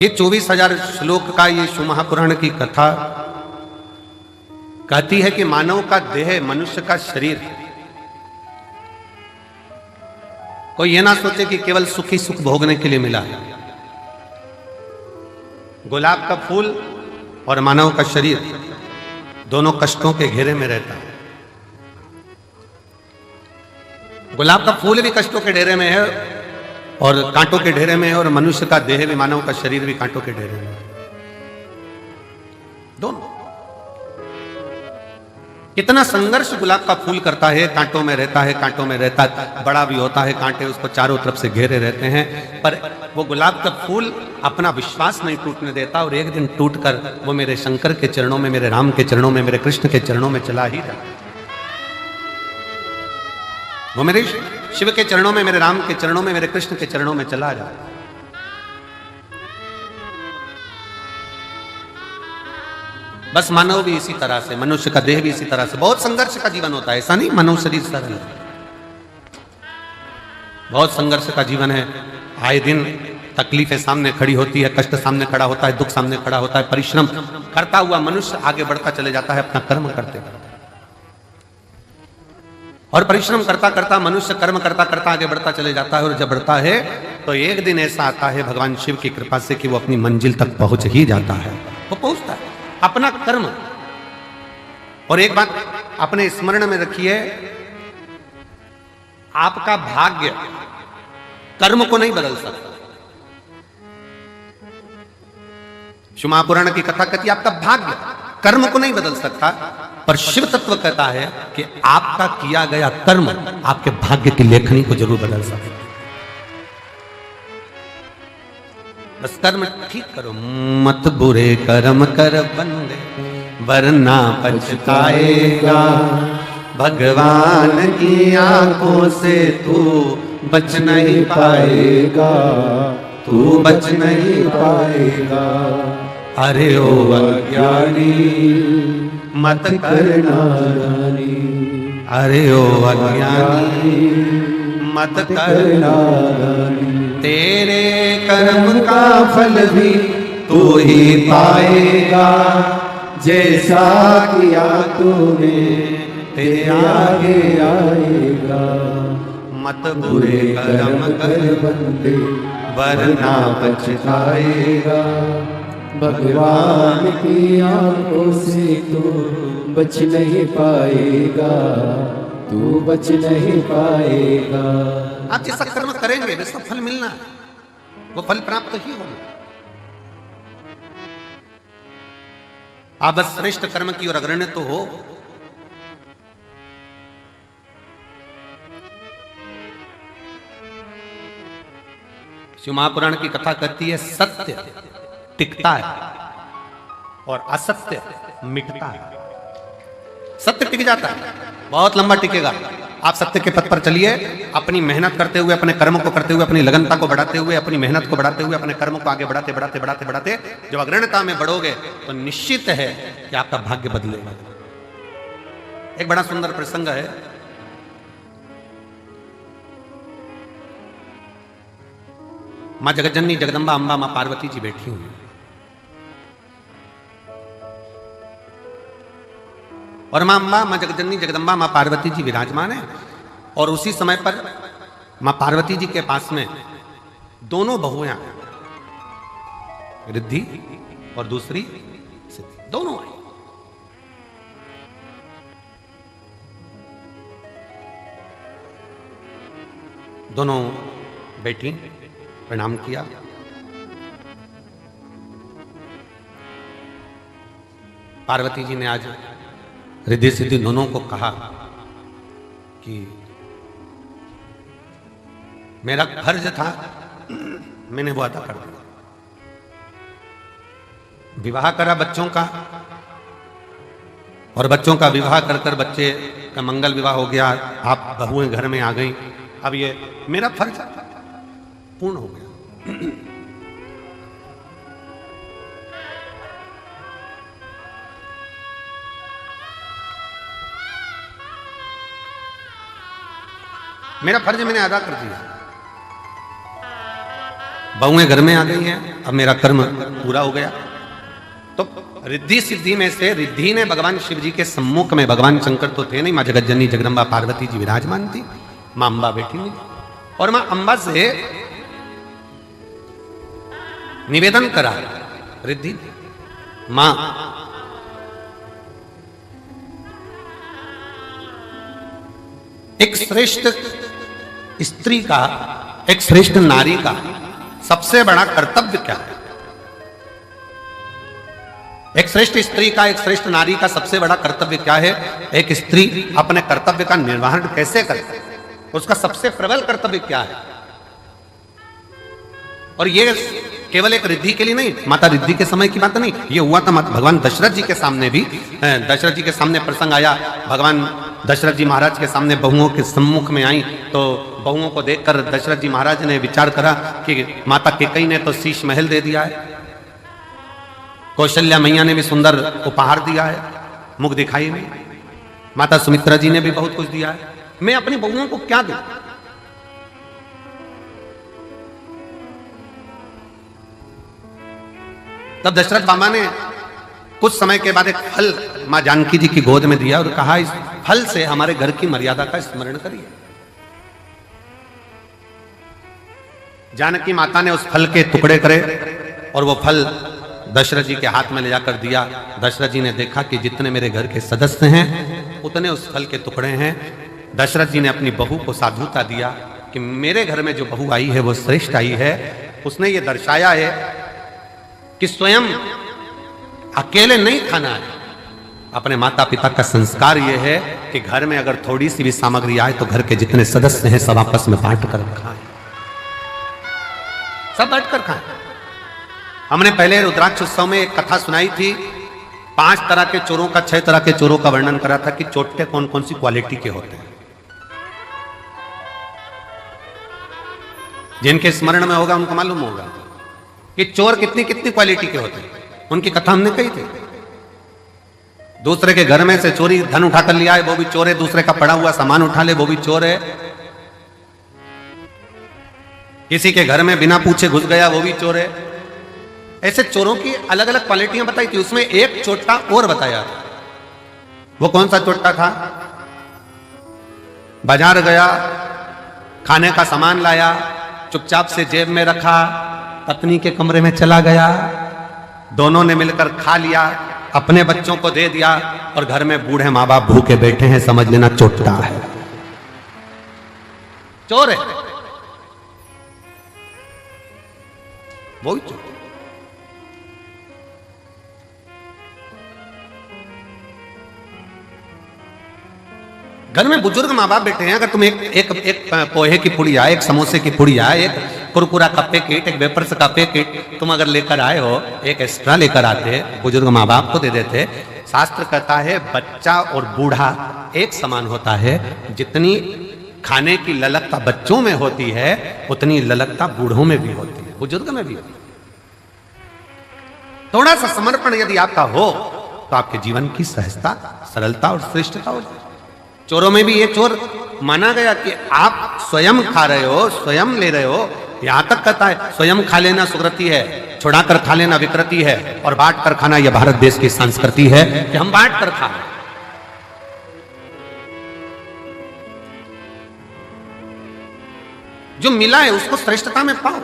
ये 24,000 श्लोक का ये शिव महापुराण की कथा कहती है कि मानव का देह, मनुष्य का शरीर, कोई ये ना सोचे कि केवल सुखी सुख भोगने के लिए मिला है। गुलाब का फूल और मानव का शरीर दोनों कष्टों के घेरे में रहता है। गुलाब का फूल भी कष्टों के घेरे में है और कांटों के ढेरे में है, और मनुष्य का देह भी, मानव का शरीर भी कांटों के ढेरे में है। दोनों कितना संघर्ष गुलाब का फूल करता है, कांटों में रहता है, कांटों में रहता है, बड़ा भी होता है, कांटे उसको चारों तरफ से घेरे रहते हैं, पर वो गुलाब का फूल अपना विश्वास नहीं टूटने देता, और एक दिन टूटकर वो मेरे शंकर के चरणों में, मेरे राम के चरणों में, मेरे कृष्ण के चरणों में चला ही जाता। वो मेरे शिव के चरणों में, मेरे राम के चरणों में, मेरे कृष्ण के चरणों में चला जाता। बस मानव भी इसी तरह से, मनुष्य का देह भी इसी तरह से बहुत संघर्ष का जीवन होता है। ऐसा नहीं मानव शरीर सरल है, बहुत संघर्ष का जीवन है। आए दिन तकलीफें सामने खड़ी होती है, कष्ट सामने खड़ा होता है, दुख सामने खड़ा होता है। परिश्रम करता हुआ मनुष्य आगे बढ़ता चले जाता है अपना कर्म करते करते, और परिश्रम करता करता मनुष्य कर्म करता करता आगे बढ़ता चले जाता है। और जब बढ़ता है तो एक दिन ऐसा आता है भगवान शिव की कृपा से कि वो अपनी मंजिल तक पहुंच ही जाता है। वो पहुंचता है अपना कर्म। और एक बात अपने स्मरण में रखिए, आपका भाग्य कर्म को नहीं बदल सकता। शिव महापुराण की कथा कहती है आपका भाग्य कर्म को नहीं बदल सकता, पर शिव तत्व कहता है कि आपका किया गया कर्म आपके भाग्य की लेखनी को जरूर बदल सकता। बस कर्म ठीक करो, मत बुरे कर्म कर बंदे वरना पछताएगा। भगवान की आंखों से तू बच नहीं पाएगा, तू बच नहीं पाएगा। अरे ओ अज्ञानी मत करना नादानी, अरे ओ अज्ञानी मत करना नादानी। तेरे कर्म का फल भी तू ही पाएगा, जैसा किया तूने तेरे आगे आएगा। मत बुरे कर्म कर बंदे वरना पछताएगा। भगवान की आंखों से तू बच नहीं पाएगा, तू बच नहीं पाएगा। आप जैसा कर्म करेंगे वैसा फल मिलना है, वो फल प्राप्त ही होगा। आप बस श्रेष्ठ कर्म की ओर अग्रणी तो हो। शिव महापुराण की कथा कहती है सत्य टिकता है और असत्य मिटता है। सत्य टिक जाता है, बहुत लंबा टिकेगा। आप सत्य के पथ पर चलिए, अपनी मेहनत करते हुए, अपने कर्म को करते हुए, अपनी लगनता को बढ़ाते हुए, अपनी मेहनत को बढ़ाते हुए, अपने कर्म को आगे बढ़ाते बढ़ाते बढ़ाते बढ़ाते जब अग्रणता में बढ़ोगे तो निश्चित है कि आपका भाग्य बदलेगा। एक बड़ा सुंदर प्रसंग है। मां जगतजननी जगदम्बा अंबा मां पार्वती जी बैठी हुई, और मां अंबा, मां जगतजननी जगदम्बा मां पार्वती जी विराजमान है। और उसी समय पर मां पार्वती जी के पास में दोनों बहुएं, रिद्धि और दूसरी सिद्धि, दोनों आई। दोनों बैठी, प्रणाम किया। पार्वती जी ने आज रिद्धि सिद्धि दोनों को कहा कि मेरा फर्ज था, मैंने वो अदा कर दिया। विवाह करा बच्चों का, और बच्चों का विवाह कर कर बच्चे का मंगल विवाह हो गया। आप बहुएं घर में आ गई। अब ये मेरा फर्ज पूर्ण हो गया। मेरा फर्ज मैंने अदा कर दिया। बहुएं घर में आ गई हैं, अब मेरा कर्म पूरा हो गया। तो रिद्धि सिद्धि में से रिद्धि ने भगवान शिव जी के सम्मुख में, भगवान शंकर तो थे नहीं, माँ जगज्जननी जगदम्बा पार्वती जी विराजमान थी, माँ अम्बा बैठी हुई, और माँ अम्बा से निवेदन करा रिद्धि, मां एक श्रेष्ठ स्त्री का, एक श्रेष्ठ नारी का सबसे बड़ा कर्तव्य क्या है? एक श्रेष्ठ स्त्री का, एक श्रेष्ठ नारी का सबसे बड़ा कर्तव्य क्या है? एक स्त्री अपने कर्तव्य का निर्वहन कैसे करे, उसका सबसे प्रबल कर्तव्य क्या है? और ये केवल एक रिद्धि के लिए नहीं, माता रिद्धि के समय की बात नहीं, ये हुआ था भगवान दशरथ जी के सामने भी। दशरथ जी के सामने प्रसंग आया, भगवान दशरथ जी महाराज के सामने बहुओं के सम्मुख में आई, तो बहुओं को देखकर दशरथ जी महाराज ने विचार करा कि माता कैकेयी ने तो शीश महल दे दिया है, कौशल्या मैया ने भी सुंदर उपहार दिया है, मुख दिखाई नहीं, माता सुमित्रा जी ने भी बहुत कुछ दिया है, मैं अपनी बहुओं को क्या दूं? तब दशरथ बाबा ने कुछ समय के बाद एक फल मां जानकी जी की गोद में दिया और कहा, इस फल से हमारे घर की मर्यादा का स्मरण करिए। जानकी माता ने उस फल के टुकड़े करे और वो फल दशरथ जी के हाथ में ले जाकर दिया। दशरथ जी ने देखा कि जितने मेरे घर के सदस्य हैं उतने उस फल के टुकड़े हैं। दशरथ जी ने अपनी बहू को साधुता दिया कि मेरे घर में जो बहू आई है वो श्रेष्ठ आई है। उसने ये दर्शाया है कि स्वयं अकेले नहीं खाना है, अपने माता पिता का संस्कार यह है कि घर में अगर थोड़ी सी भी सामग्री आए तो घर के जितने सदस्य हैं सब आपस में बांट कर खाएं, सब बांट कर खाएं। हमने पहले रुद्राक्ष उत्सव में एक कथा सुनाई थी, 5 तरह के चोरों का, 6 तरह के चोरों का वर्णन करा था कि चोटे कौन कौन सी क्वालिटी के होते हैं। जिनके स्मरण में होगा उनको मालूम होगा कि चोर कितनी कितनी क्वालिटी के होते हैं, उनकी कथा हमने कही थी। दूसरे के घर में से चोरी धन उठाकर लिया है वो भी चोर है, दूसरे का पड़ा हुआ सामान उठा ले वो भी चोर है, किसी के घर में बिना पूछे घुस गया वो भी चोर है। ऐसे चोरों की अलग अलग क्वालिटियां बताई थी। उसमें एक चोटा और बताया था। वो कौन सा चोटा था? बाजार गया, खाने का सामान लाया, चुपचाप से जेब में रखा, पत्नी के कमरे में चला गया, दोनों ने मिलकर खा लिया, अपने बच्चों को दे दिया और घर में बूढ़े माँ बाप भूखे बैठे हैं, समझ लेना चोटा है, चोर है, वही चोर। घर में बुजुर्ग माँ बाप बैठे हैं, अगर तुम एक पोहे की पुड़िया, एक समोसे की पुड़िया, एक कुरकुरा का पैकेट, एक वेपर्स का पैकेट तुम अगर लेकर आए हो, एक एक्स्ट्रा लेकर आते, बुजुर्ग माँ बाप को दे देते। शास्त्र कहता है बच्चा और बूढ़ा एक समान होता है। जितनी खाने की ललकता बच्चों में होती है उतनी ललकता बूढ़ों में भी होती है, बुजुर्ग में भी होती है। थोड़ा सा समर्पण यदि आपका हो तो आपके जीवन की सहजता, सरलता और श्रेष्ठता हो जाए। चोरों में भी ये चोर माना गया कि आप स्वयं खा रहे हो, स्वयं ले रहे हो। यहां तक कहता है स्वयं खा लेना सुकृति है, छुड़ाकर खा लेना विकृति है, और बांट कर खाना यह भारत देश की संस्कृति है कि हम बांट कर खाएं। जो मिला है उसको श्रेष्ठता में पाओ,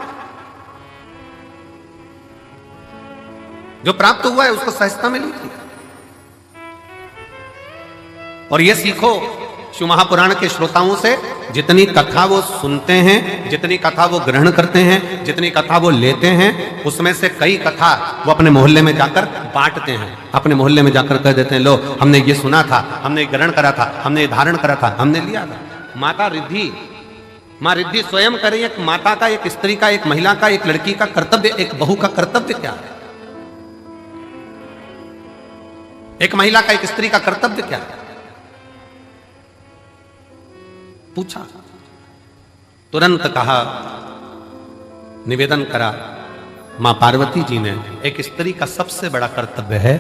जो प्राप्त हुआ है उसको सहजता में लीजिए। और ये सीखो शिव महापुराण के श्रोताओं से, जितनी कथा वो सुनते हैं, जितनी कथा वो ग्रहण करते हैं, जितनी कथा वो लेते हैं, उसमें से कई कथा वो अपने मोहल्ले में जाकर बांटते हैं। अपने मोहल्ले में जाकर कह देते हैं, लो हमने ये सुना था, हमने ग्रहण करा था, हमने ये धारण करा था, हमने लिया था। माता रिद्धि, माँ रिद्धि स्वयं करें, एक माता का, एक स्त्री का, एक महिला का, एक लड़की का कर्तव्य, एक बहू का कर्तव्य क्या है? एक महिला का, एक स्त्री का कर्तव्य क्या है? पूछा, तुरंत कहा, निवेदन करा मां पार्वती जी ने, एक स्त्री का सबसे बड़ा कर्तव्य है,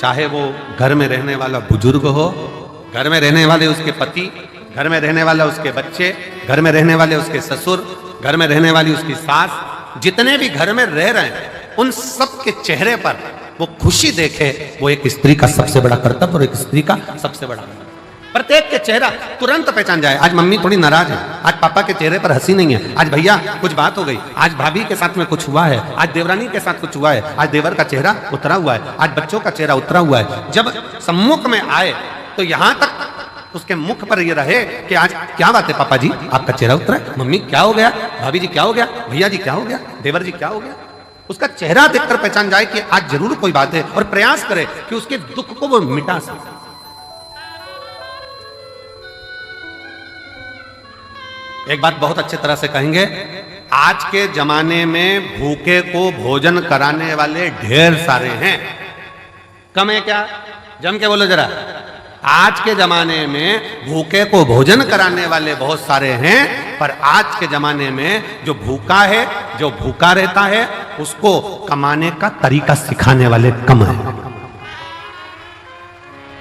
चाहे वो घर में रहने वाला बुजुर्ग हो, घर में रहने वाले उसके पति, घर में रहने वाले उसके बच्चे, घर में रहने वाले उसके ससुर, घर में रहने वाली उसकी सास, जितने भी घर में रह रहे हैं उन सब के चेहरे पर वो खुशी देखे, वो एक स्त्री का सबसे बड़ा कर्तव्य और एक स्त्री का सबसे बड़ा, प्रत्येक के चेहरा तुरंत पहचान जाए। आज मम्मी थोड़ी नाराज है, आज पापा के चेहरे पर हंसी नहीं है, आज भैया कुछ बात हो गई, आज भाभी के साथ में कुछ हुआ है, आज देवरानी के साथ कुछ हुआ है, आज देवर का चेहरा उतरा हुआ है, आज बच्चों का चेहरा उतरा हुआ है। जब सम्मुख में आए तो यहां तक उसके मुख पर ये रहे कि आज क्या बात है पापा जी, आपका चेहरा उतरा है, मम्मी क्या हो गया, भाभी जी क्या हो गया, भैया जी क्या हो गया, देवर जी क्या हो गया। उसका चेहरा देखकर पहचान जाए कि आज जरूर कोई बात है, और प्रयास करे कि उसके दुख को वो मिटा सके। एक बात बहुत अच्छे तरह से कहेंगे, आज के जमाने में भूखे को भोजन कराने वाले ढेर सारे हैं, कम है क्या? जम के बोलो जरा। आज के जमाने में भूखे को भोजन कराने वाले बहुत सारे हैं, पर आज के जमाने में जो भूखा है, जो भूखा रहता है, उसको कमाने का तरीका सिखाने वाले कम है।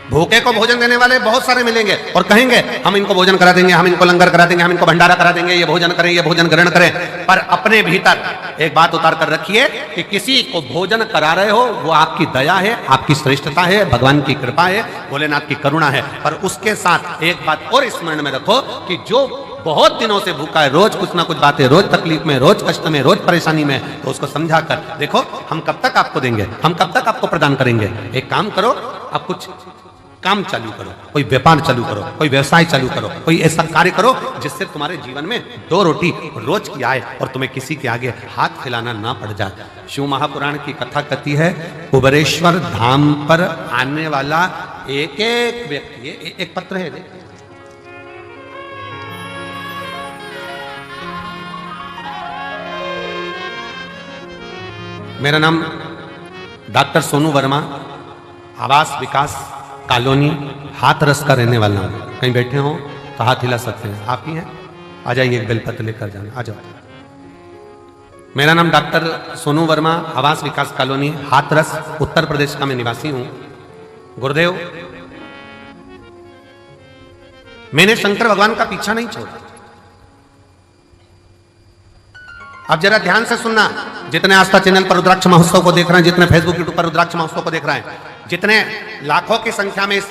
भूखे को भोजन देने वाले बहुत सारे मिलेंगे और कहेंगे हम इनको भोजन करा देंगे, हम इनको लंगर करा देंगे, हम इनको भंडारा करा देंगे, ये भोजन करें, ये भोजन ग्रहण करें। पर अपने भीतर एक बात उतार कर रखिए कि किसी को भोजन करा रहे हो वो आपकी दया है, आपकी श्रेष्ठता है, भगवान की कृपा है, भोलेनाथ की करुणा है। पर उसके साथ एक बात और स्मरण में रखो कि जो बहुत दिनों से भूखा है, रोज कुछ ना कुछ बातें, रोज तकलीफ में, रोज कष्ट में, रोज परेशानी में, तो उसको समझा कर देखो हम कब तक आपको देंगे, हम कब तक आपको प्रदान करेंगे। एक काम करो, आप कुछ काम चालू करो, कोई व्यापार चालू करो, कोई व्यवसाय चालू करो, कोई ऐसा कार्य करो जिससे तुम्हारे जीवन में 2 रोटी रोज की आए और तुम्हें किसी के आगे हाथ फैलाना ना पड़ जाए। शिव महापुराण की कथा कहती है, कुबेरेश्वर धाम पर आने वाला एक एक व्यक्ति, एक पत्र है, मेरा नाम डॉक्टर सोनू वर्मा, आवास विकास कॉलोनी हाथरस का रहने वाला हूं। कहीं बैठे हो तो हाथ हिला सकते हैं, आप ही हैं, आ जाइए, एक बेलपत्र लेकर जाना, आ जाओ। मेरा नाम डॉक्टर सोनू वर्मा, आवास विकास कॉलोनी हाथरस, उत्तर प्रदेश का मैं निवासी हूं। गुरुदेव, मैंने शंकर भगवान का पीछा नहीं छोड़ा। अब जरा ध्यान से सुनना, जितने आस्था चैनल पर रुद्राक्ष महोत्सव को देख रहे हैं, जितने फेसबुक यूट्यूब पर रुद्राक्ष महोत्सव को देख रहे हैं, जितने लाखों की संख्या में इस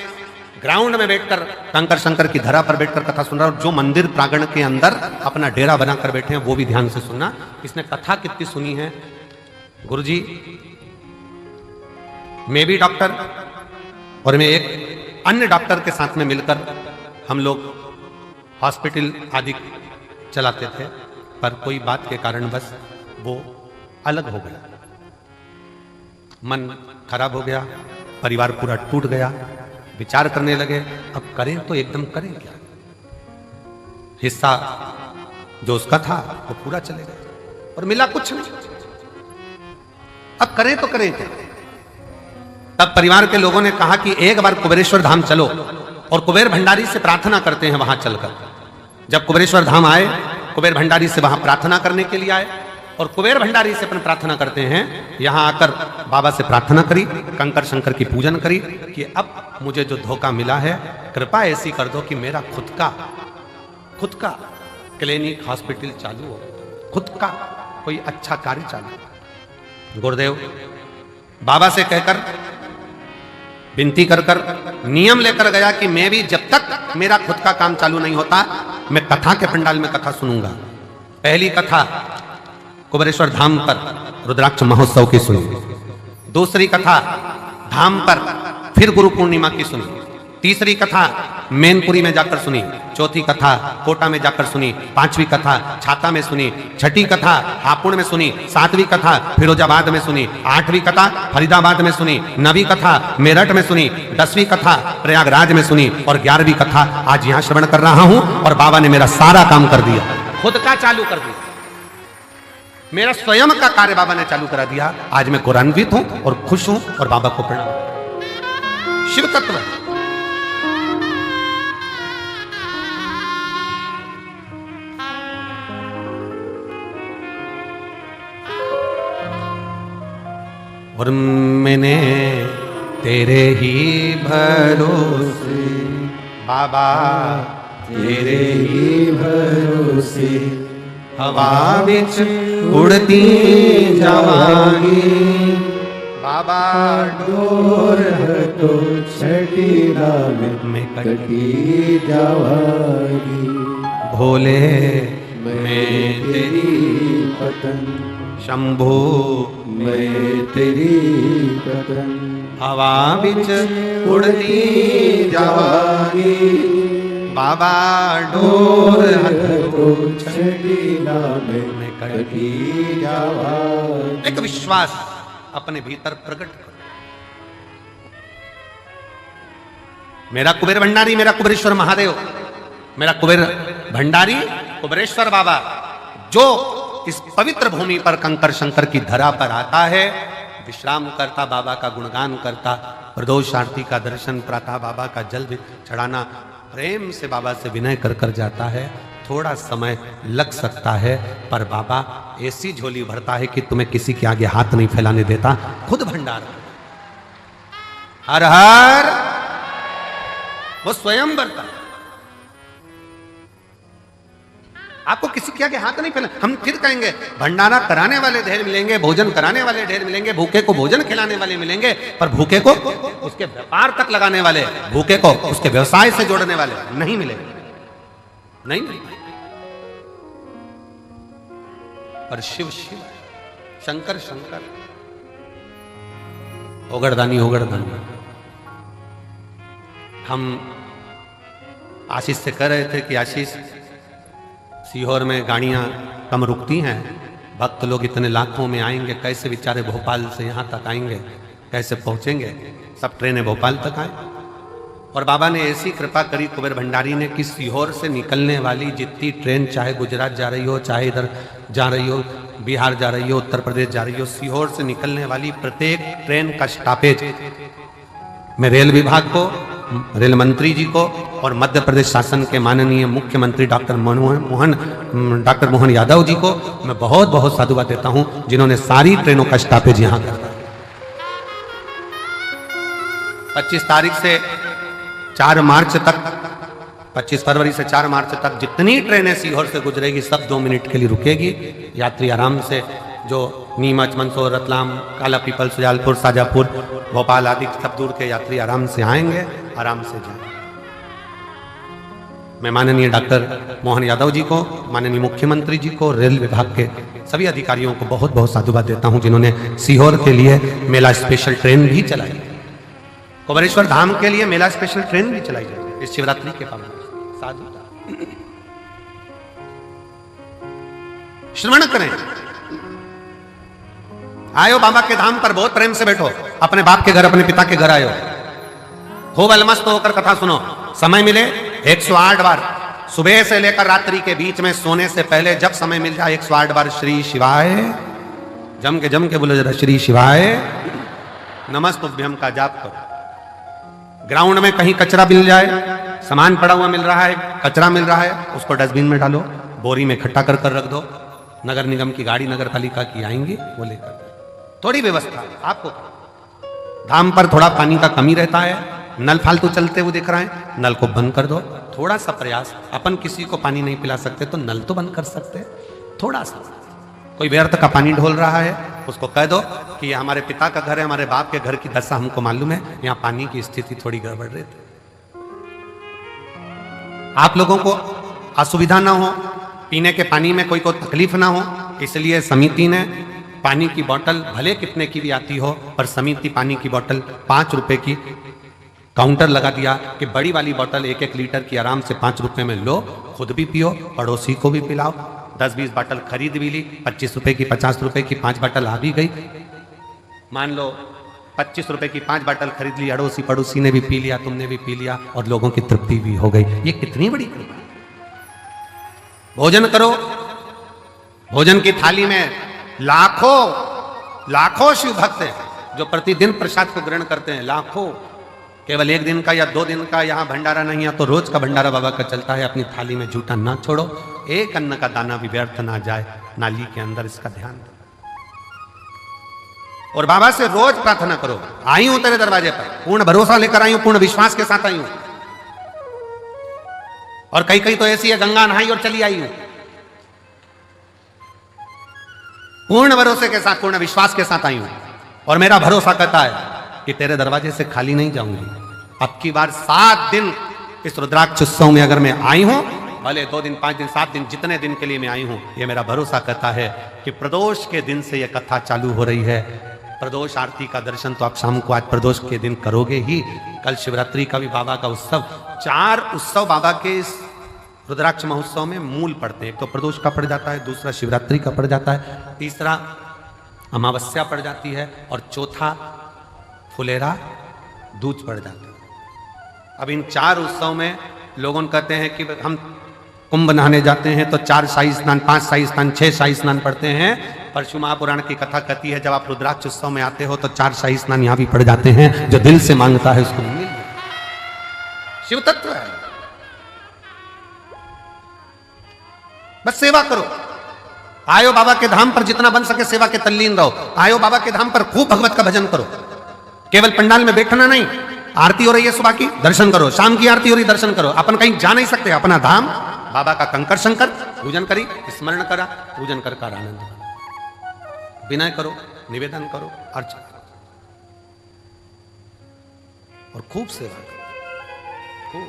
ग्राउंड में बैठकर कंकर शंकर की धरा पर बैठकर कथा सुन रहा हूं, जो मंदिर प्रांगण के अंदर अपना डेरा बनाकर बैठे हैं, वो भी ध्यान से सुनना। इसने कथा कितनी सुनी है? गुरुजी, मैं भी डॉक्टर और मैं एक अन्य डॉक्टर के साथ में मिलकर हम लोग हॉस्पिटल आदि चलाते थे, पर कोई बात के कारण बस वो अलग हो गया, मन खराब हो गया, परिवार पूरा टूट गया, विचार करने लगे अब करें तो एकदम करें क्या। हिस्सा जो उसका था वो पूरा चले गया और मिला कुछ नहीं, अब करें तो करें क्या। तब परिवार के लोगों ने कहा कि एक बार कुबेरेश्वर धाम चलो और कुबेर भंडारी से प्रार्थना करते हैं वहां चलकर। जब कुबेरेश्वर धाम आए, कुबेर भंडारी से वहां प्रार्थना करने के लिए आए और कुबेर भंडारी से अपन प्रार्थना करते हैं। यहां आकर बाबा से प्रार्थना करी, कंकर शंकर की पूजन करी कि अब मुझे जो धोखा मिला है, कृपा ऐसी कर दो कि मेरा खुद का क्लिनिक हॉस्पिटल चालू हो, खुद का कोई अच्छा कार्य चालू हो। गुरुदेव बाबा से कहकर विनती कर कर नियम लेकर गया कि मैं भी जब तक मेरा खुद का काम चालू नहीं होता, मैं कथा के पंडाल में कथा सुनूंगा। पहली कथा कुबेरेश्वर धाम पर रुद्राक्ष महोत्सव की सुनी, दूसरी कथा धाम पर फिर गुरु पूर्णिमा की सुनी, तीसरी कथा मैनपुरी में जाकर सुनी, चौथी कथा कोटा में जाकर सुनी, पांचवी कथा छाता में सुनी, छठी कथा हापुड़ में सुनी, सातवीं कथा फिरोजाबाद में सुनी, आठवीं कथा फरीदाबाद में सुनी, नवीं कथा मेरठ में सुनी, 10वीं कथा प्रयागराज में सुनी और 11वीं कथा आज यहां श्रवण कर रहा हूं। और बाबा ने मेरा सारा काम कर दिया, खुद का चालू कर दिया, मेरा स्वयं का कार्य बाबा ने चालू करा दिया। आज मैं गौरवान्वित हूं और खुश हूं और बाबा को प्रणाम। शिव तत्व और मैंने तेरे ही भरोसे बाबा, तेरे ही भरोसे हवा बिच उड़ती जावांगी। बाबा डोर तो छठी में कटी जावांगी। भोले मैं तेरी पतन, शंभू मैं तेरी पतन। हवा बिच उड़ती जावांगी। बाबा डोर तो छठी में कटी जावांगी। एक विश्वास अपने भीतर प्रकट करो। मेरा कुबेर भंडारी, मेरा कुबेरेश्वर महादेव, मेरा कुबेर भंडारी कुबेरेश्वर बाबा जो इस पवित्र भूमि पर कंकर शंकर की धरा पर आता है, विश्राम करता, बाबा का गुणगान करता, प्रदोष आरती का दर्शन, प्रातः बाबा का जल चढ़ाना, प्रेम से बाबा से विनय कर कर जाता है। थोड़ा समय लग सकता है पर बाबा ऐसी झोली भरता है कि तुम्हें किसी के आगे हाथ नहीं फैलाने देता, खुद भंडार। हर हर वो स्वयं भरता, आपको किसी के आगे हाथ नहीं फैला। हम फिर कहेंगे भंडारा कराने वाले ढेर मिलेंगे, भोजन कराने वाले ढेर मिलेंगे, भूखे को भोजन खिलाने वाले मिलेंगे, पर भूखे को उसके व्यापार तक लगाने वाले, भूखे को उसके व्यवसाय से जोड़ने वाले नहीं मिलेंगे, नहीं मिलेंगे। पर शिव शिव, शंकर शंकर, ओगड़दानी ओगड़दानी। हम आशीष से कह रहे थे कि आशीष, सीहोर में गाड़ियां कम रुकती हैं, भक्त लोग इतने लाखों में आएंगे, कैसे बेचारे भोपाल से यहाँ तक आएंगे, कैसे पहुँचेंगे? सब ट्रेनें भोपाल तक आए। और बाबा ने ऐसी कृपा करी कुबेर भंडारी ने कि सीहोर से निकलने वाली जितनी ट्रेन, चाहे गुजरात जा रही हो, चाहे इधर जा रही हो, बिहार जा रही हो, उत्तर प्रदेश जा रही हो, सीहोर से निकलने वाली प्रत्येक ट्रेन का स्टॉपेज मैं रेल विभाग को, रेल मंत्री जी को और मध्य प्रदेश शासन के माननीय मुख्यमंत्री डॉक्टर मोहन यादव जी को मैं बहुत बहुत साधुवाद देता हूं, जिन्होंने सारी ट्रेनों का स्टॉपेज यहां कर दिया। 25 तारीख से 4 मार्च तक, 25 फरवरी से 4 मार्च तक जितनी ट्रेनें सीहोर से गुजरेगी सब 2 मिनट के लिए रुकेगी। यात्री आराम से, जो नीमच, मंदसौर, रतलाम, काला पीपल, सुजालपुर, शाजापुर, भोपाल आदि सब दूर के यात्री आराम से आएंगे, आराम से जाएंगे। मैं माननीय डॉक्टर मोहन यादव जी को, माननीय मुख्यमंत्री जी को, रेल विभाग के सभी अधिकारियों को बहुत बहुत साधुवाद देता हूं, जिन्होंने सीहोर के लिए मेला स्पेशल ट्रेन भी चलाई, कुबेरेश्वर धाम के लिए मेला स्पेशल ट्रेन भी चलाई जाए इस शिवरात्रि के पावन। साधु श्रवण करें, आयो बाबा के धाम पर बहुत प्रेम से बैठो, अपने बाप के घर, अपने पिता के घर आयो, खूब अलमस्त होकर कथा सुनो। समय मिले 108 बार, सुबह से लेकर रात्रि के बीच में सोने से पहले जब समय मिल जाए 108 बार श्री शिवाय, जम के बोलो जरा श्री शिवाय नमस्तुभ्यम का जाप करो। ग्राउंड में कहीं कचरा मिल जाए, सामान पड़ा हुआ मिल रहा है, कचरा मिल रहा है, उसको डस्टबिन में डालो, बोरी में इकट्ठा कर कर रख दो। नगर निगम की गाड़ी, नगर पालिका की आएंगी, वो लेकर। थोड़ी व्यवस्था आपको, धाम पर थोड़ा पानी का कमी रहता है, नल फालतू चलते हुए दिख रहे हैं, नल को बंद कर दो। थोड़ा सा प्रयास, अपन किसी को पानी नहीं पिला सकते तो नल तो बंद कर सकते, थोड़ा सा। कोई व्यर्थ का पानी ढोल रहा है, उसको कह दो कि ये हमारे पिता का घर है, हमारे बाप के घर की दशा हमको मालूम है, यहाँ पानी की स्थिति थोड़ी गड़बड़ रही थी। आप लोगों को असुविधा ना हो, पीने के पानी में कोई को तकलीफ ना हो, इसलिए समिति ने पानी की बोतल भले कितने की भी आती हो, पर समिति पानी की बोतल 5 रुपए की काउंटर लगा दिया कि बड़ी वाली बोतल 1-1 लीटर की आराम से 5 रुपए में लो, खुद भी पियो, पड़ोसी को भी पिलाओ। 10-20 बोतल खरीद भी ली, 25 रुपए की, 50 रुपए की 5 बोतल आ भी गई। मान लो 25 रुपए की 5 बोतल खरीद ली, अड़ोसी पड़ोसी ने भी पी लिया, तुमने भी पी लिया और लोगों की तृप्ति भी हो गई। ये कितनी बड़ी कृपा। भोजन करो, भोजन की थाली में लाखों शिव भक्त हैं जो प्रतिदिन प्रसाद को ग्रहण करते हैं, लाखों। केवल 1 दिन का या 2 दिन का यहाँ भंडारा नहीं है तो रोज का भंडारा बाबा का चलता है। अपनी थाली में झूठा ना छोड़ो, एक अन्न का दाना भी व्यर्थ ना जाए नाली के अंदर, इसका ध्यान दो। और बाबा से रोज प्रार्थना करो, आई हूं तेरे दरवाजे पर, पूर्ण भरोसा लेकर आई हूं, पूर्ण विश्वास के साथ आई हूं। और कई तो ऐसी है गंगा नहाई और चली आई हूं। पूर्ण भरोसे के साथ, पूर्ण विश्वास के साथ आई हूं और मेरा भरोसा कहता है कि तेरे दरवाजे से खाली नहीं जाऊंगी। अब की बार 7 दिन इस रुद्राक्ष उत्सव में अगर मैं आई हूं, भले 2 दिन, 5 दिन, 7 दिन, जितने दिन के लिए मैं आई हूं, ये मेरा भरोसा कहता है कि प्रदोष के दिन से यह कथा चालू हो रही है। प्रदोष आरती का दर्शन तो आप शाम को आज प्रदोष के दिन करोगे ही। कल शिवरात्रि का भी बाबा का उत्सव, 4 उत्सव बाबा के इस रुद्राक्ष महोत्सव में मूल पड़ते हैं। एक तो प्रदोष का पड़ जाता है, दूसरा शिवरात्रि का पड़ जाता है, तीसरा अमावस्या पड़ जाती है और चौथा फुलेरा दूज पड़ जाता है। अब इन 4 उत्सव में लोगों कहते हैं कि हम कुंभ नहाने जाते हैं तो 4 शाही स्नान, 5 शाही स्नान, 6 शाही स्नान पढ़ते हैं। परशु महापुराण की कथा कहती है जब आप रुद्राक्ष उत्सव में आते हो तो 4 शाही स्नान यहां भी पड़ जाते हैं। जो दिल से मांगता है उसको मिल जाता है। शिव तत्व है, बस सेवा करो। आयो बाबा के धाम पर जितना बन सके सेवा के तल्लीन रहो। आयो बाबा के धाम पर खूब भगवत का भजन करो। केवल पंडाल में बैठना नहीं। आरती हो रही है सुबह की, दर्शन करो। शाम की आरती हो रही, दर्शन करो। अपन कहीं जा नहीं सकते, अपना धाम बाबा का कंकर शंकर पूजन करी, स्मरण करा, पूजन कर आनंद करो, विनय करो, निवेदन करो, अर्चना करो और खूब सेवा करो, खूब।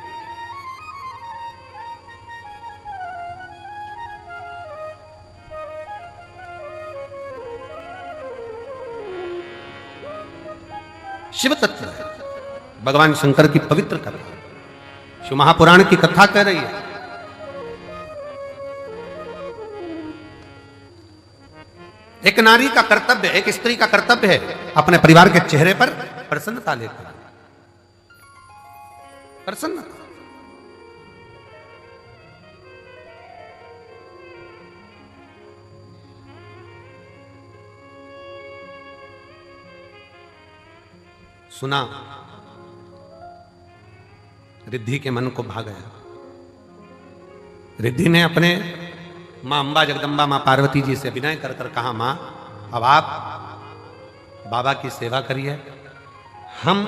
शिव तत्व है, भगवान शंकर की पवित्र कथा। शिव महापुराण की कथा कह रही है एक नारी का कर्तव्य, एक स्त्री का कर्तव्य है अपने परिवार के चेहरे पर प्रसन्नता लेकर, प्रसन्नता। सुना, रिद्धि के मन को भा गया। रिद्धि ने अपने मां अंबा जगदम्बा मां पार्वती जी से विनय कर कर कहा, मां अब आप बाबा की सेवा करिए। हम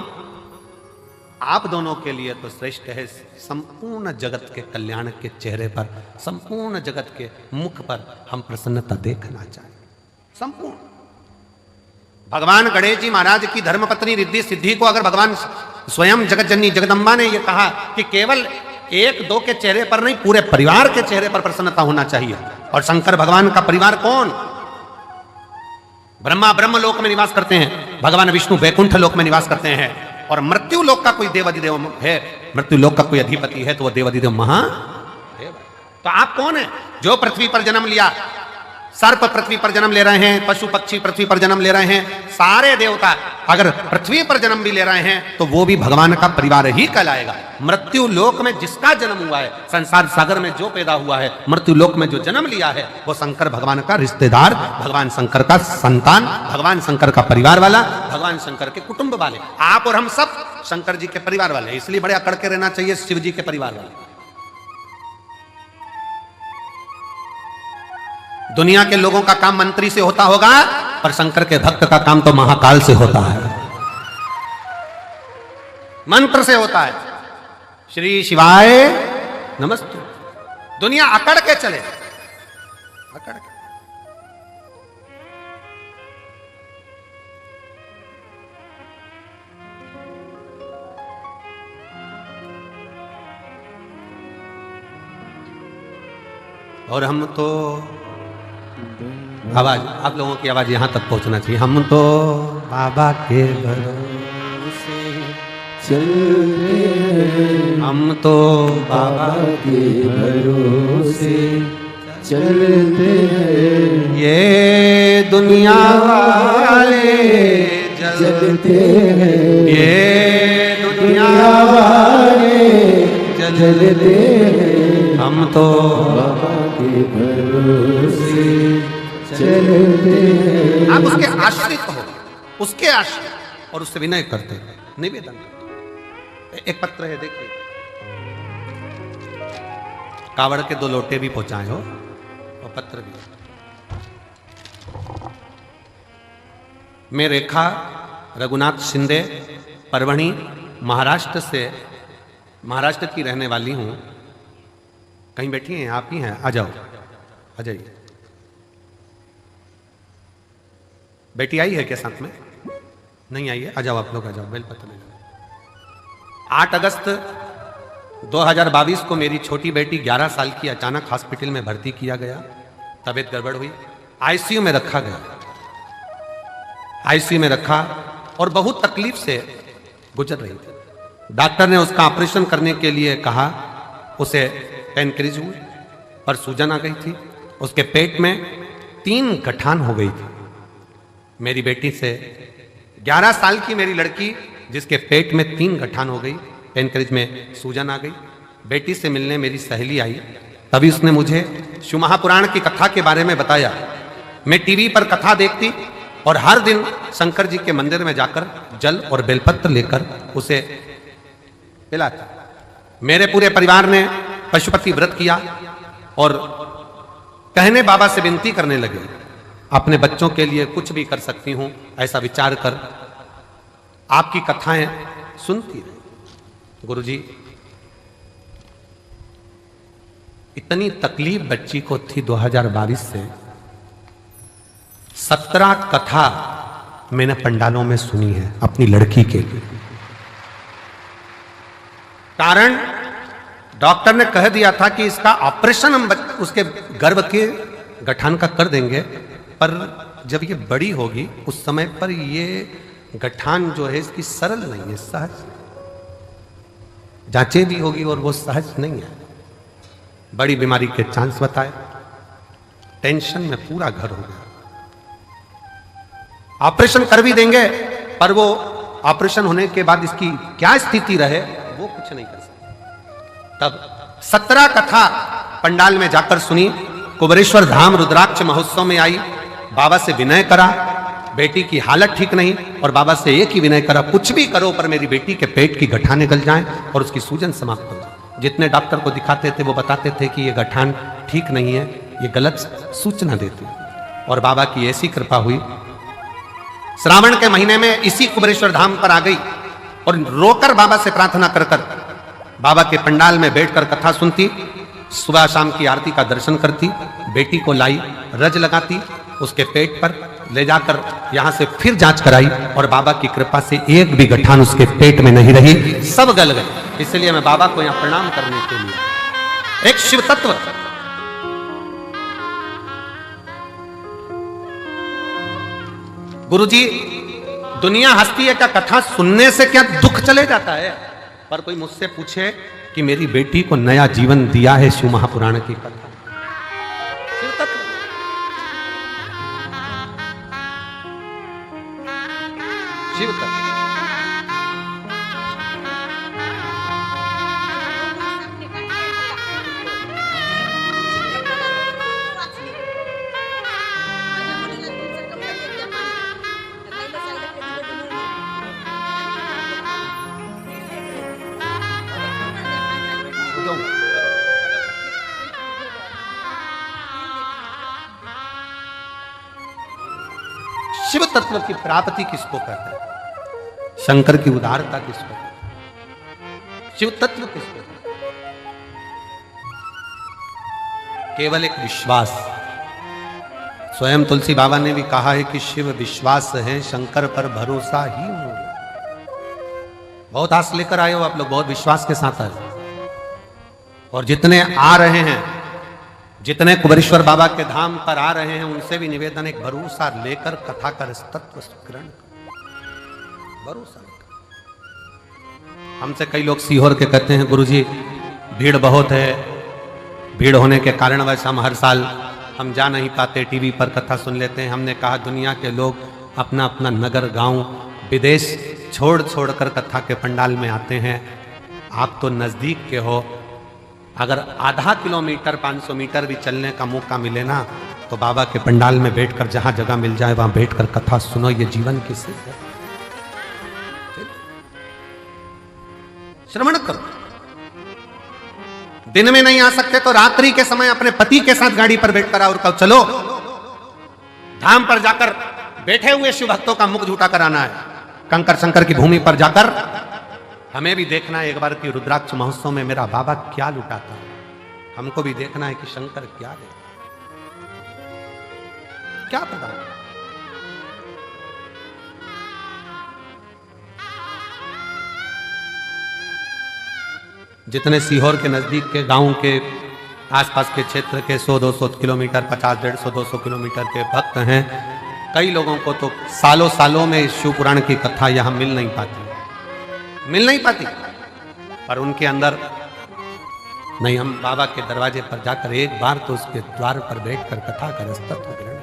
आप दोनों के लिए तो श्रेष्ठ है। संपूर्ण जगत के कल्याण के चेहरे पर, संपूर्ण जगत के मुख पर हम प्रसन्नता देखना चाहें। संपूर्ण भगवान गणेश जी महाराज की धर्मपत्नी रिद्धि सिद्धि को अगर भगवान स्वयं जगतजननी जगदम्बा ने यह कहा कि केवल 1-2 के चेहरे पर नहीं, पूरे परिवार के चेहरे पर प्रसन्नता होना चाहिए। और शंकर भगवान का परिवार कौन? ब्रह्मा ब्रह्म लोक में निवास करते हैं, भगवान विष्णु वैकुंठ लोक में निवास करते हैं, और मृत्यु लोक का कोई देवाधिदेव है, मृत्यु लोक का कोई अधिपति है तो वह देवाधिदेव महादेव। तो आप कौन है? जो पृथ्वी पर जन्म लिया, सर्प पृथ्वी पर जन्म ले रहे हैं, पशु पक्षी पृथ्वी पर जन्म ले रहे हैं, सारे देवता अगर पृथ्वी पर जन्म भी ले रहे हैं तो वो भी भगवान का परिवार ही कहलाएगा। मृत्यु लोक में जिसका जन्म हुआ है, संसार सागर में जो पैदा हुआ है, मृत्यु लोक में जो जन्म लिया है, वो शंकर भगवान का रिश्तेदार, भगवान शंकर का संतान, भगवान शंकर का परिवार वाला, भगवान शंकर के कुटुंब वाले। आप और हम सब शंकर जी के परिवार वाले, इसलिए बड़े अकड़ के रहना चाहिए शिव जी के परिवार वाले। दुनिया के लोगों का काम मंत्री से होता होगा, पर शंकर के भक्त का काम तो महाकाल से होता है, मंत्र से होता है। श्री शिवाय नमस्तु। दुनिया अकड़ के चले, अकड़ के। और हम तो आवाज, आप लोगों की आवाज यहां तक पहुंचना चाहिए। हम तो बाबा के भरोसे चल रहे, हम तो बाबा के भरोसे चलते हैं। ये दुनिया वाले जलते हैं, ये दुनिया वाले जलते हैं। हम तो बाबा के भरोसे चलते हैं। आप उसके आश्रित हो, उसके आश्रित, और उससे विनय करते, निवेदन करते। एक पत्र है, देखिए, कावड़ के 2 लोटे भी पहुंचाए हो और पत्र भी। मैं रेखा रघुनाथ शिंदे, परवणी, महाराष्ट्र की रहने वाली हूं। कहीं बैठी हैं? आप ही हैं? आ जाओ, आ जाइए। बेटी आई है क्या साथ में? नहीं आई है? आ जाओ आप लोग, आ जाओ, बेलपत्र ले जाओ। 8 अगस्त 2022 को मेरी छोटी बेटी 11 साल की अचानक हॉस्पिटल में भर्ती किया गया। तबीयत गड़बड़ हुई, आईसीयू में रखा गया। आईसीयू में रखा और बहुत तकलीफ से गुजर रही थी। डॉक्टर ने उसका ऑपरेशन करने के लिए कहा। उसे पेनक्रिज हुई और सूजन आ गई थी। उसके पेट में 3 गठान हो गई थी। मेरी बेटी से 11 साल की मेरी लड़की जिसके पेट में 3 गठान हो गई, पेनक्रिज में सूजन आ गई। बेटी से मिलने मेरी सहेली आई, तभी उसने मुझे शिव महापुराण की कथा के बारे में बताया। मैं टीवी पर कथा देखती और हर दिन शंकर जी के मंदिर में जाकर जल और बेलपत्र लेकर उसे पिलाता। मेरे पूरे परिवार ने पशुपति व्रत किया और कहने बाबा से विनती करने लगे, अपने बच्चों के लिए कुछ भी कर सकती हूं, ऐसा विचार कर आपकी कथाएं सुनती रही। गुरुजी, इतनी तकलीफ बच्ची को थी 2022 से। 17 कथा मैंने पंडालों में सुनी है अपनी लड़की के लिए। कारण डॉक्टर ने कह दिया था कि इसका ऑपरेशन हम उसके गर्भ के गठान का कर देंगे, पर जब ये बड़ी होगी उस समय पर ये गठान जो है इसकी सरल नहीं है, सहज जांचें भी होगी और वो सहज नहीं है। बड़ी बीमारी के चांस बताए। टेंशन में पूरा घर हो गया। ऑपरेशन कर भी देंगे पर वो ऑपरेशन होने के बाद इसकी क्या स्थिति रहे वो कुछ नहीं कर सकते। तब 17 कथा पंडाल में जाकर सुनी। कुबेरेश्वर धाम रुद्राक्ष महोत्सव में आई, बाबा से विनय करा। बेटी की हालत ठीक नहीं और बाबा से एक ही विनय करा, कुछ भी करो पर मेरी बेटी के पेट की गठान निकल जाएं और उसकी सूजन समाप्त हो जाए। जितने डॉक्टर को दिखाते थे वो बताते थे कि ये गठान ठीक नहीं है, ये गलत सूचना देती। और बाबा की ऐसी कृपा हुई, श्रावण के महीने में इसी कुबेरेश्वर धाम पर आ गई और रोकर बाबा से प्रार्थना कर कर बाबा के पंडाल में बैठकर कथा सुनती, सुबह शाम की आरती का दर्शन करती। बेटी को लाई, रज लगाती, उसके पेट पर ले जाकर यहां से फिर जांच कराई और बाबा की कृपा से एक भी गठान उसके पेट में नहीं रही, सब गल गए। इसलिए मैं बाबा को यहां प्रणाम करने के लिए। एक शिव तत्व, गुरुजी, दुनिया हंसती है क्या कथा सुनने से क्या दुख चले जाता है? पर कोई मुझसे पूछे कि मेरी बेटी को नया जीवन दिया है शिव महापुराण की कथा। शिव तत्व, शिव तत्व। शिव तत्व की प्राप्ति किसको कहते हैं? शंकर की उदारता किसको कहते हैं? शिव तत्व किसको कहते हैं? केवल एक विश्वास। स्वयं तुलसी बाबा ने भी कहा है कि शिव विश्वास है, शंकर पर भरोसा ही मूल। बहुत आस लेकर आए हो आप लोग, बहुत विश्वास के साथ आए। और जितने आ रहे हैं, जितने कुबेरेश्वर बाबा के धाम पर आ रहे हैं, उनसे भी निवेदन, एक भरोसा लेकर कथा कर तत्व ग्रहण कर, भरोसा लेकर। हमसे कई लोग सीहोर के कहते हैं, गुरुजी भीड़ बहुत है, भीड़ होने के कारणवश हम हर साल हम जा नहीं पाते, टीवी पर कथा सुन लेते हैं। हमने कहा दुनिया के लोग अपना अपना नगर, गांव, विदेश छोड़ छोड़ कर कथा के पंडाल में आते हैं। आप तो नजदीक के हो, अगर आधा किलोमीटर 500 मीटर भी चलने का मौका मिले ना, तो बाबा के पंडाल में बैठकर जहां जगह मिल जाए वहां बैठकर कथा सुनो। ये जीवन की सिद्ध है, श्रवण करो। दिन में नहीं आ सकते तो रात्रि के समय अपने पति के साथ गाड़ी पर बैठकर आओ और कहो चलो धाम पर जाकर बैठे हुए शिव भक्तों का मुख झूठा कराना है। कंकर शंकर की भूमि पर जाकर हमें भी देखना है एक बार कि रुद्राक्ष महोत्सव में मेरा बाबा क्या लुटाता है। हमको भी देखना है कि शंकर क्या दे, क्या प्रदान। जितने सीहोर के नज़दीक के गांव के आसपास के क्षेत्र के 100-200 किलोमीटर, 50-150-200 किलोमीटर के भक्त हैं, कई लोगों को तो सालों सालों में इस शिव पुराण की कथा यहाँ मिल नहीं पाती। पर उनके अंदर नहीं, हम बाबा के दरवाजे पर जाकर एक बार तो उसके द्वार पर बैठकर कथा कर तत्व ग्रहण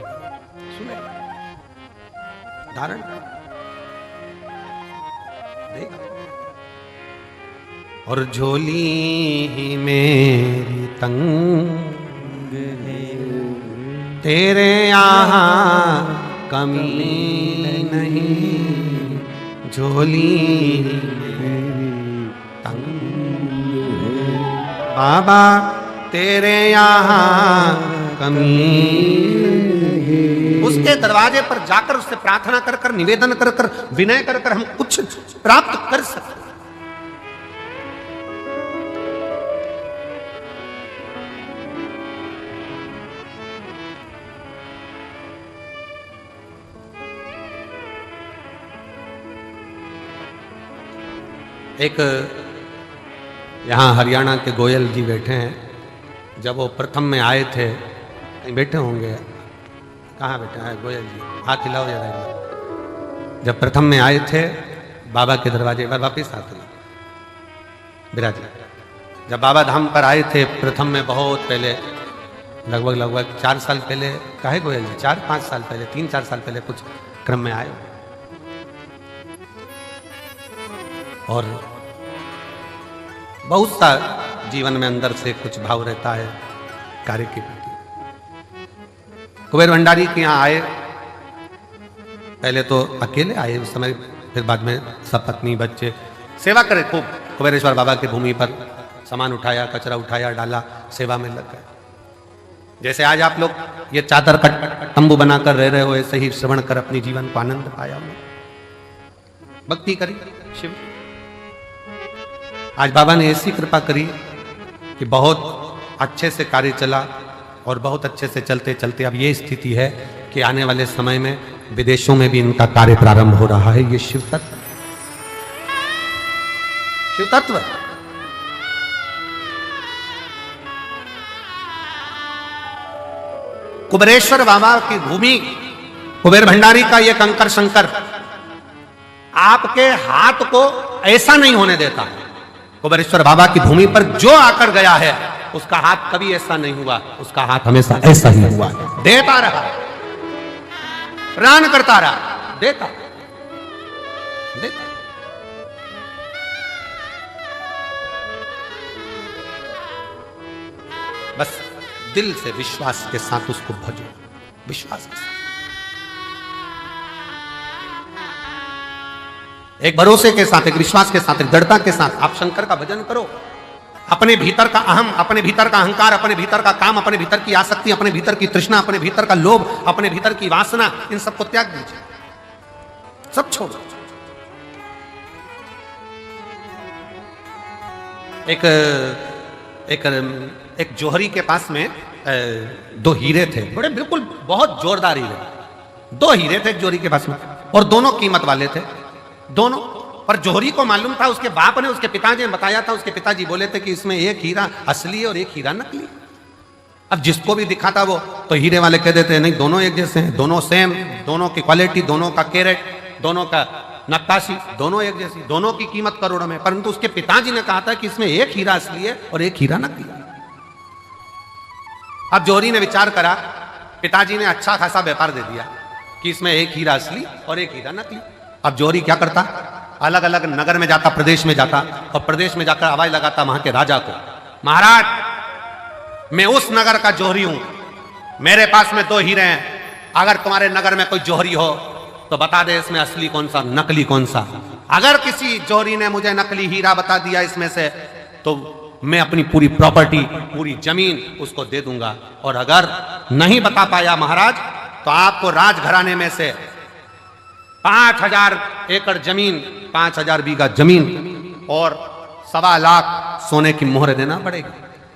सुने, धारण देगा। और झोली मेरी तंग है, तेरे यहाँ कमी नहीं, झोली तंग है बाबा, तेरे यहाँ कमी नहीं। उसके दरवाजे पर जाकर उससे प्रार्थना कर कर, निवेदन कर कर, विनय कर कर हम कुछ प्राप्त कर सकते। एक यहाँ हरियाणा के गोयल जी बैठे हैं। जब वो प्रथम में आए थे, कहीं बैठे होंगे, कहाँ बैठे हैं गोयल जी, हाथ हिलाओ जरा एक बार। जब प्रथम में आए थे बाबा के दरवाजे पर, वापिस आते विराज, जब बाबा धाम पर आए थे प्रथम में, बहुत पहले, लगभग 4 साल पहले, काहे गोयल जी, 4-5 साल पहले, 3-4 साल पहले कुछ क्रम में आए। और बहुत सा जीवन में अंदर से कुछ भाव रहता है कार्य के प्रति। कुबेर भंडारी के यहाँ आए, पहले तो अकेले आए उस समय, फिर बाद में सपत्नी बच्चे सेवा करे खूब। कुबेरेश्वर बाबा की भूमि पर सामान उठाया, कचरा उठाया, डाला, सेवा में लग गए। जैसे आज आप लोग ये चादर का तंबू बनाकर रह रहे हो, ऐसे ही श्रवण कर अपनी जीवन को आनंद पाया, भक्ति करी शिव। आज बाबा ने ऐसी कृपा करी कि बहुत अच्छे से कार्य चला, और बहुत अच्छे से चलते चलते अब ये स्थिति है कि आने वाले समय में विदेशों में भी इनका कार्य प्रारंभ हो रहा है। ये शिव तत्व कुबेरेश्वर बाबा की भूमि, कुबेर भंडारी का ये कंकर शंकर आपके हाथ को ऐसा नहीं होने देता। कुबेरेश्वर बाबा की भूमि पर जो आकर गया है उसका हाथ कभी ऐसा नहीं हुआ, उसका हाथ हमेशा ऐसा ही हुआ, देता रहा, प्राण करता रहा, देता। बस दिल से विश्वास के साथ उसको भजो, विश्वास के साथ, एक भरोसे के साथ, एक विश्वास के साथ, एक दृढ़ता के साथ आप शंकर का भजन करो। अपने भीतर का अहम, अपने भीतर का अहंकार, अपने भीतर का काम, अपने भीतर की आसक्ति, अपने भीतर की तृष्णा, अपने भीतर का लोभ, अपने भीतर की वासना, इन सबको त्याग दीजिए, सब छोड़ो। एक जौहरी के पास में 2 हीरे थे, बड़े बिल्कुल बहुत जोरदार हीरे। 2 हीरे थे एक जौहरी के पास में, और दोनों कीमत वाले थे, दोनों। पर जौहरी को मालूम था, उसके बाप ने, उसके पिताजी ने बताया था, उसके पिताजी बोले थे कि इसमें एक हीरा असली है और एक हीरा नकली। अब जिसको भी दिखा था वो तो हीरे वाले कह देते हैं नहीं दोनों एक जैसे हैं, दोनों सेम, दोनों की क्वालिटी, दोनों का कैरेट, दोनों का नक्काशी, दोनों एक जैसी, दोनों की कीमत करोड़ों में। परंतु उसके पिताजी ने कहा था कि इसमें एक हीरा असली है और एक हीरा नकली। अब जौहरी ने विचार करा, पिताजी ने अच्छा खासा व्यापार दे दिया कि इसमें एक हीरा असली और एक हीरा नकली। अब जौहरी क्या करता, अलग अलग नगर में जाता, प्रदेश में जाता, और प्रदेश में जाकर आवाज लगाता वहां के राजा को, महाराज मैं उस नगर का जौहरी हूं, मेरे पास में 2 हीरे हैं, अगर तुम्हारे नगर में कोई जौहरी हो तो बता दे इसमें असली कौन सा, नकली कौन सा। अगर किसी जौहरी ने मुझे नकली हीरा बता दिया इसमें से, तो मैं अपनी पूरी प्रॉपर्टी, पूरी जमीन उसको दे दूंगा, और अगर नहीं बता पाया महाराज तो आपको राजघराने में से 5000 एकड़ जमीन, 5000 बीघा जमीन और 1.25 लाख सोने की मोहर देना पड़ेगी।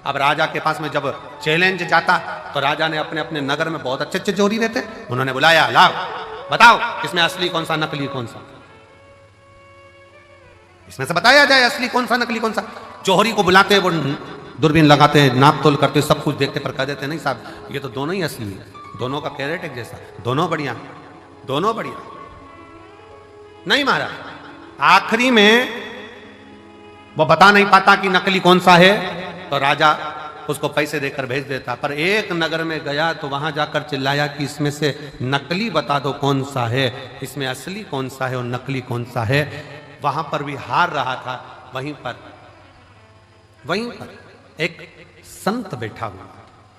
अब राजा के पास में जब चैलेंज जाता तो राजा ने अपने अपने नगर में बहुत अच्छे अच्छे जौहरी रहते, उन्होंने बुलाया, लाओ बताओ इसमें असली कौन सा, नकली कौन सा, इसमें से बताया जाए असली कौन सा, नकली कौन सा। जौहरी को बुलाते वो दूरबीन लगाते, नाप तोल करते, सब कुछ देखते, पर कह देते नहीं साहब ये तो दोनों ही असली है, दोनों का कैरेट एक जैसा, दोनों बढ़िया, दोनों बढ़िया। नहीं महाराज, आखिरी में वो बता नहीं पाता कि नकली कौन सा है, तो राजा उसको पैसे देकर भेज देता। पर एक नगर में गया तो वहां जाकर चिल्लाया कि इसमें से नकली बता दो कौन सा है, इसमें असली कौन सा है और नकली कौन सा है। वहां पर भी हार रहा था। वहीं पर एक संत बैठा हुआ,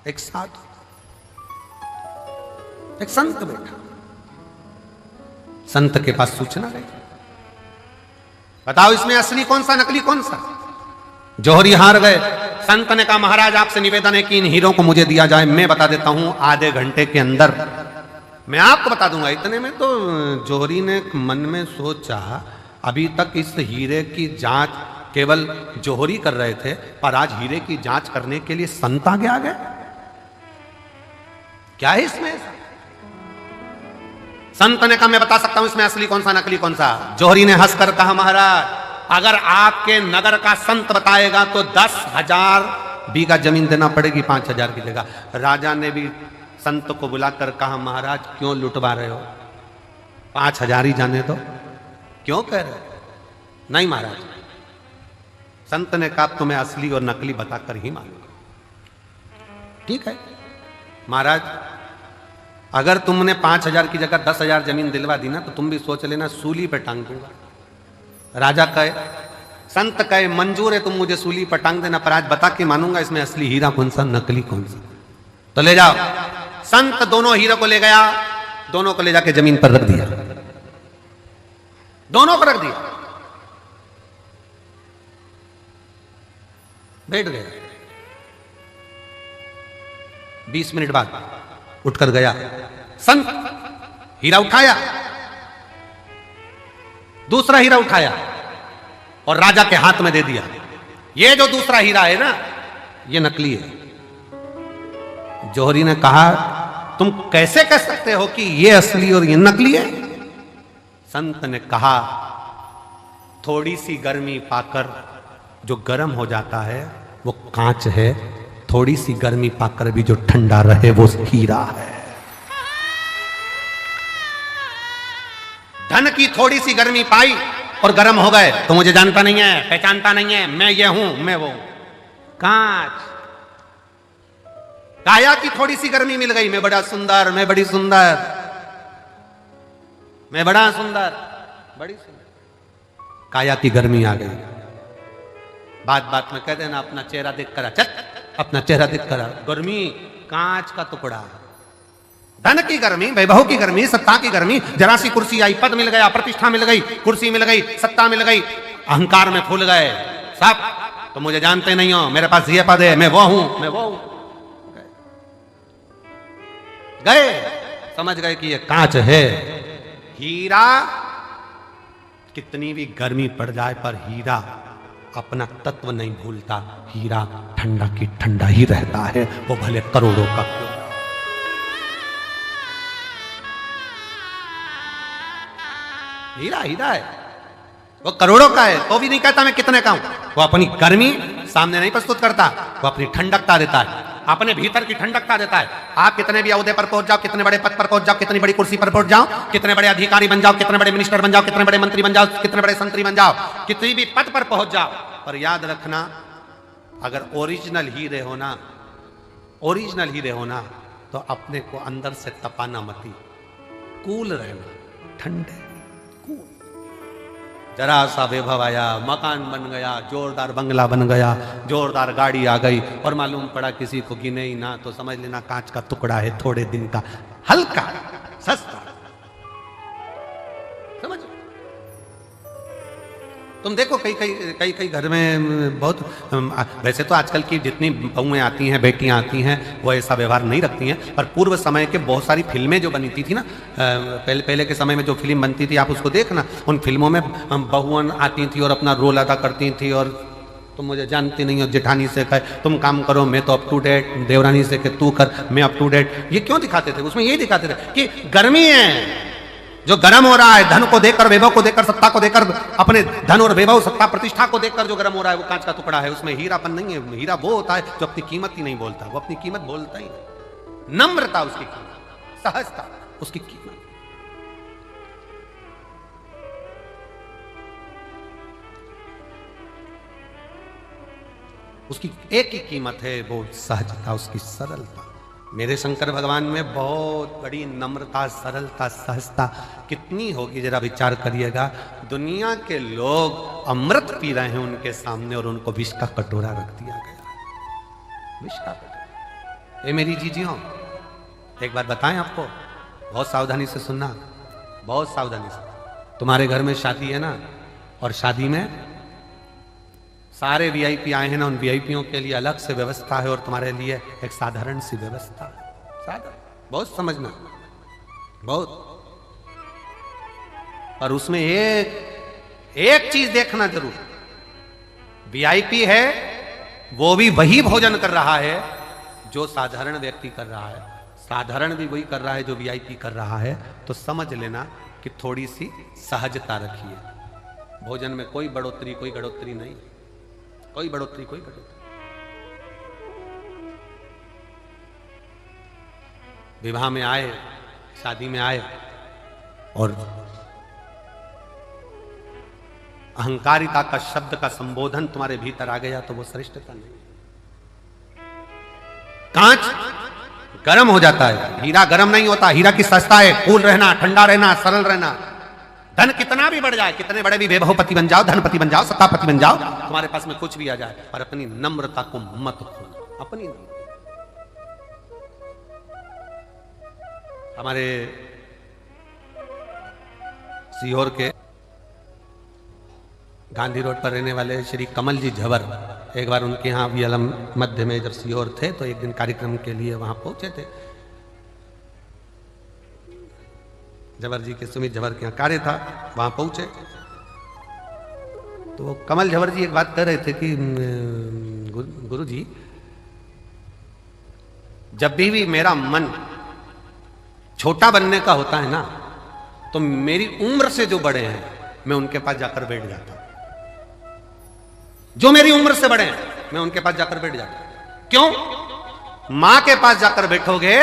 एक साधु, एक संत बैठा। संत के पास सूचना गई, बताओ इसमें असली कौन सा नकली कौन सा। जौहरी हार गए। संत ने कहा महाराज आपसे निवेदन है कि इन हीरों को मुझे दिया जाए, मैं बता देता हूं आधे घंटे के अंदर मैं आपको बता दूंगा। इतने में तो जौहरी ने मन में सोचा अभी तक इस हीरे की जांच केवल जौहरी कर रहे थे, पर आज हीरे की जांच करने के लिए संत आगे आ गए। क्या है इसमें? संत ने कहा मैं बता सकता हूं इसमें असली कौन सा नकली कौन सा। जौहरी ने हंसकर कहा महाराज अगर आपके नगर का संत बताएगा तो 10,000 बीघा जमीन देना पड़ेगी 5,000 की जगह। राजा ने भी संत को बुलाकर कहा महाराज क्यों लुटवा रहे हो, 5,000 ही जाने दो, क्यों कह रहे हो? नहीं महाराज, संत ने कहा तुम्हें असली और नकली बताकर ही मालूम। ठीक है महाराज, अगर तुमने 5,000 की जगह 10,000 जमीन दिलवा दी ना तो तुम भी सोच लेना सूली पे टांग दूंगा। राजा कहे, संत कहे मंजूर है तुम मुझे सूली पर टांग देना, पर आज बता के मानूंगा इसमें असली हीरा कौन सा नकली कौन सा। तो ले जाओ। संत दोनों हीरो को ले गया, दोनों को ले जाके जमीन पर रख दिया, दोनों को रख दिया, बैठ गया। 20 मिनट बाद उठकर गया, संत हीरा उठाया, दूसरा हीरा उठाया और राजा के हाथ में दे दिया। ये जो दूसरा हीरा है ना ये नकली है। जौहरी ने कहा तुम कैसे कह सकते हो कि ये असली और ये नकली है? संत ने कहा थोड़ी सी गर्मी पाकर जो गर्म हो जाता है वो कांच है, थोड़ी सी गर्मी पाकर भी जो ठंडा रहे वो हीरा है। धन की थोड़ी सी गर्मी पाई और गर्म हो गए तो मुझे जानता नहीं है, पहचानता नहीं है, मैं ये हूं मैं वो। कांच, काया की थोड़ी सी गर्मी मिल गई, मैं बड़ा सुंदर, मैं बड़ी सुंदर, मैं बड़ा सुंदर, बड़ी सुंदर। काया की गर्मी आ गई, बात बात में कह देना अपना चेहरा देख कर, चल अपना चेहरा देख कर। गर्मी कांच का टुकड़ा। धन की गर्मी, वैभव की गर्मी, सत्ता की गर्मी, जरा सी कुर्सी आई, पद मिल गया, प्रतिष्ठा मिल गई, कुर्सी मिल गई, सत्ता मिल गई, अहंकार में फूल गए सब। तो मुझे जानते नहीं हो, मेरे पास ये पद है, मैं वो हूं मैं वो हूं। गए, समझ गए कि ये कांच है। हीरा कितनी भी गर्मी पड़ जाए पर हीरा अपना तत्व नहीं भूलता। हीरा ठंडा की ठंडा ही रहता है, वो भले करोड़ों का क्यों। हीरा हीरा है, वो करोड़ों का है तो भी नहीं कहता मैं कितने का हूं। वो अपनी गर्मी सामने नहीं प्रस्तुत करता, वो अपनी ठंडकता देता है, अपने भीतर की ठंडकता देता है। आप कितने भी अहदे पर पहुंच जाओ, कितने बड़े पद पर पहुंच जाओ, कितनी बड़ी कुर्सी पर पहुंच जाओ, कितने बड़े अधिकारी बन जाओ, कितने बड़े मिनिस्टर बन जाओ, कितने बड़े मंत्री बन जाओ, कितने बड़े संतरी बन जाओ, कितनी भी पद पर पहुंच जाओ, पर याद रखना अगर ओरिजिनल हीरे होना, ओरिजिनल हीरे होना तो अपने को अंदर से तपाना मती, कूल रहना, ठंडे। जरा सा वैभव आया, मकान बन गया, जोरदार बंगला बन गया, जोरदार गाड़ी आ गई और मालूम पड़ा किसी को गिने ही ना तो समझ लेना कांच का टुकड़ा है, थोड़े दिन का, हल्का सस्ता। समझ? तुम देखो कई घर में बहुत, वैसे तो आजकल की जितनी बहुएं आती हैं, बेटियां आती हैं, वो ऐसा व्यवहार नहीं रखती हैं, पर पूर्व समय के बहुत सारी फिल्में जो बनती थी ना, पहले के समय में जो फिल्म बनती थी आप उसको देखना, उन फिल्मों में बहुएं आती थी और अपना रोल अदा करती थी। और तुम मुझे जानती नहीं हो, जेठानी से कहे तुम काम करो मैं तो अप टू डेट, देवरानी से कहे तू कर मैं अप टू डेट। ये क्यों दिखाते थे? उसमें यही दिखाते थे कि गर्मी है, जो गर्म हो रहा है धन को देखकर, वैभव को देखकर, सत्ता को देखकर, अपने धन और वैभव, सत्ता, प्रतिष्ठा को देखकर जो गर्म हो रहा है वो कांच का टुकड़ा है, उसमें हीरापन नहीं है। हीरा वो होता है जो अपनी कीमत ही नहीं बोलता, वो अपनी कीमत बोलता ही नहीं। नम्रता उसकी कीमत, सहजता उसकी कीमत। उसकी एक ही कीमत है, वो सहजता, उसकी सरलता। मेरे शंकर भगवान में बहुत बड़ी नम्रता, सरलता, सहजता कितनी होगी जरा विचार करिएगा। दुनिया के लोग अमृत पी रहे हैं उनके सामने और उनको विष का कटोरा रख दिया गया। विष का कटोरा। ये मेरी जीजियों, एक बात बताएं आपको, बहुत सावधानी से सुनना, बहुत सावधानी से। तुम्हारे घर में शादी है ना, और शादी में सारे वीआईपी आए हैं ना, उन वीआईपीओं के लिए अलग से व्यवस्था है और तुम्हारे लिए एक साधारण सी व्यवस्था है। साधारण, बहुत समझना, बहुत। और उसमें एक चीज देखना जरूर, वीआईपी है वो भी वही भोजन कर रहा है जो साधारण व्यक्ति कर रहा है, साधारण भी वही कर रहा है जो वीआईपी कर रहा है। तो समझ लेना कि थोड़ी सी सहजता रखिए। भोजन में कोई बढ़ोतरी, कोई घटोतरी नहीं, कोई बढ़ोतरी, कोई घटोतरी। विवाह में आए, शादी में आए और अहंकारिता का शब्द का संबोधन तुम्हारे भीतर आ गया तो वो श्रेष्ठता नहीं। कांच गर्म हो जाता है, हीरा गर्म नहीं होता। हीरा की सस्ता है, कूल रहना, ठंडा रहना, सरल रहना। धन कितना भी बढ़ जाए, कितने बड़े भी वैभवपति बन जाओ, धनपति बन जाओ, सत्तापति बन जाओ, तुम्हारे पास में कुछ भी आ जाए, पर अपनी नम्रता को मत खोना। अपनी हमारे सीहोर के गांधी रोड पर रहने वाले श्री कमल जी झवर, एक बार उनके यहाँ वियलम मध्य में जब सीहोर थे तो एक दिन कार्यक्रम के लिए वहां पहुंचे थे। झवर जी के, सुमित झवर के यहाँ कार्य था, वहां पहुंचे तो कमल झवर जी एक बात कर रहे थे कि गुरु जी, जब भी मेरा मन छोटा बनने का होता है ना, तो मेरी उम्र से जो बड़े हैं मैं उनके पास जाकर बैठ जाता हूं। जो मेरी उम्र से बड़े हैं मैं उनके पास जाकर बैठ जाता हूं। क्यों? मां के पास जाकर बैठोगे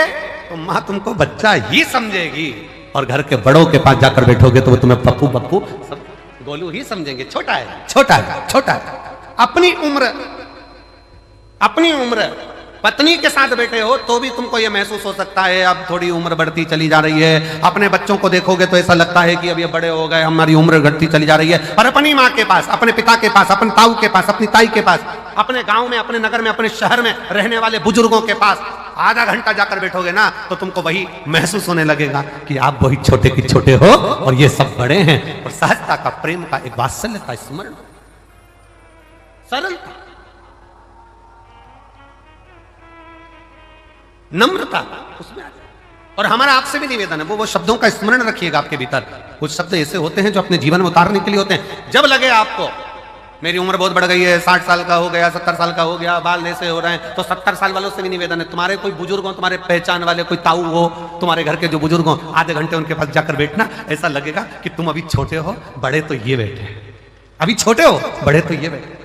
तो मां तुमको बच्चा ही समझेगी, और घर के बड़ों के पास जाकर बैठोगे तो वो तुम्हें पप्पू पप्पू सब गोलू ही समझेंगे। छोटा है, छोटा है, छोटा है। अपनी उम्र पत्नी के साथ बैठे हो तो भी तुमको यह महसूस हो सकता है अब थोड़ी उम्र बढ़ती चली जा रही है। अपने बच्चों को देखोगे तो ऐसा लगता है कि अब ये बड़े हो गए, हमारी उम्र घटती चली जा रही है। और अपनी माँ के पास, अपने पिता के पास, अपने ताऊ के पास, अपनी ताई के पास, अपने गांव में, अपने नगर में, अपने शहर में रहने वाले बुजुर्गों के पास आधा घंटा जाकर बैठोगे ना तो तुमको वही महसूस होने लगेगा कि आप वही छोटे के छोटे हो और ये सब बड़े हैं। और सहजता का, प्रेम का, एक वात्सल्य का स्मरण, सरलता, नम्रता उसमें आ जाए। और हमारा आपसे भी निवेदन है, वो शब्दों का स्मरण रखिएगा आपके भीतर। कुछ शब्द ऐसे होते हैं जो अपने जीवन में उतारने के लिए होते हैं। जब लगे आपको मेरी उम्र बहुत बढ़ गई है, 60 साल का हो गया, 70 साल का हो गया, बाल ऐसे हो रहे हैं, तो 70 साल वालों से भी निवेदन है, तुम्हारे कोई बुजुर्ग हो, तुम्हारे पहचान वाले कोई ताऊ हो, तुम्हारे घर के जो बुजुर्ग हो, आधे घंटे उनके पास जाकर बैठना। ऐसा लगेगा कि तुम अभी छोटे हो, बड़े तो ये बैठे, अभी छोटे हो, बड़े तो ये बैठे।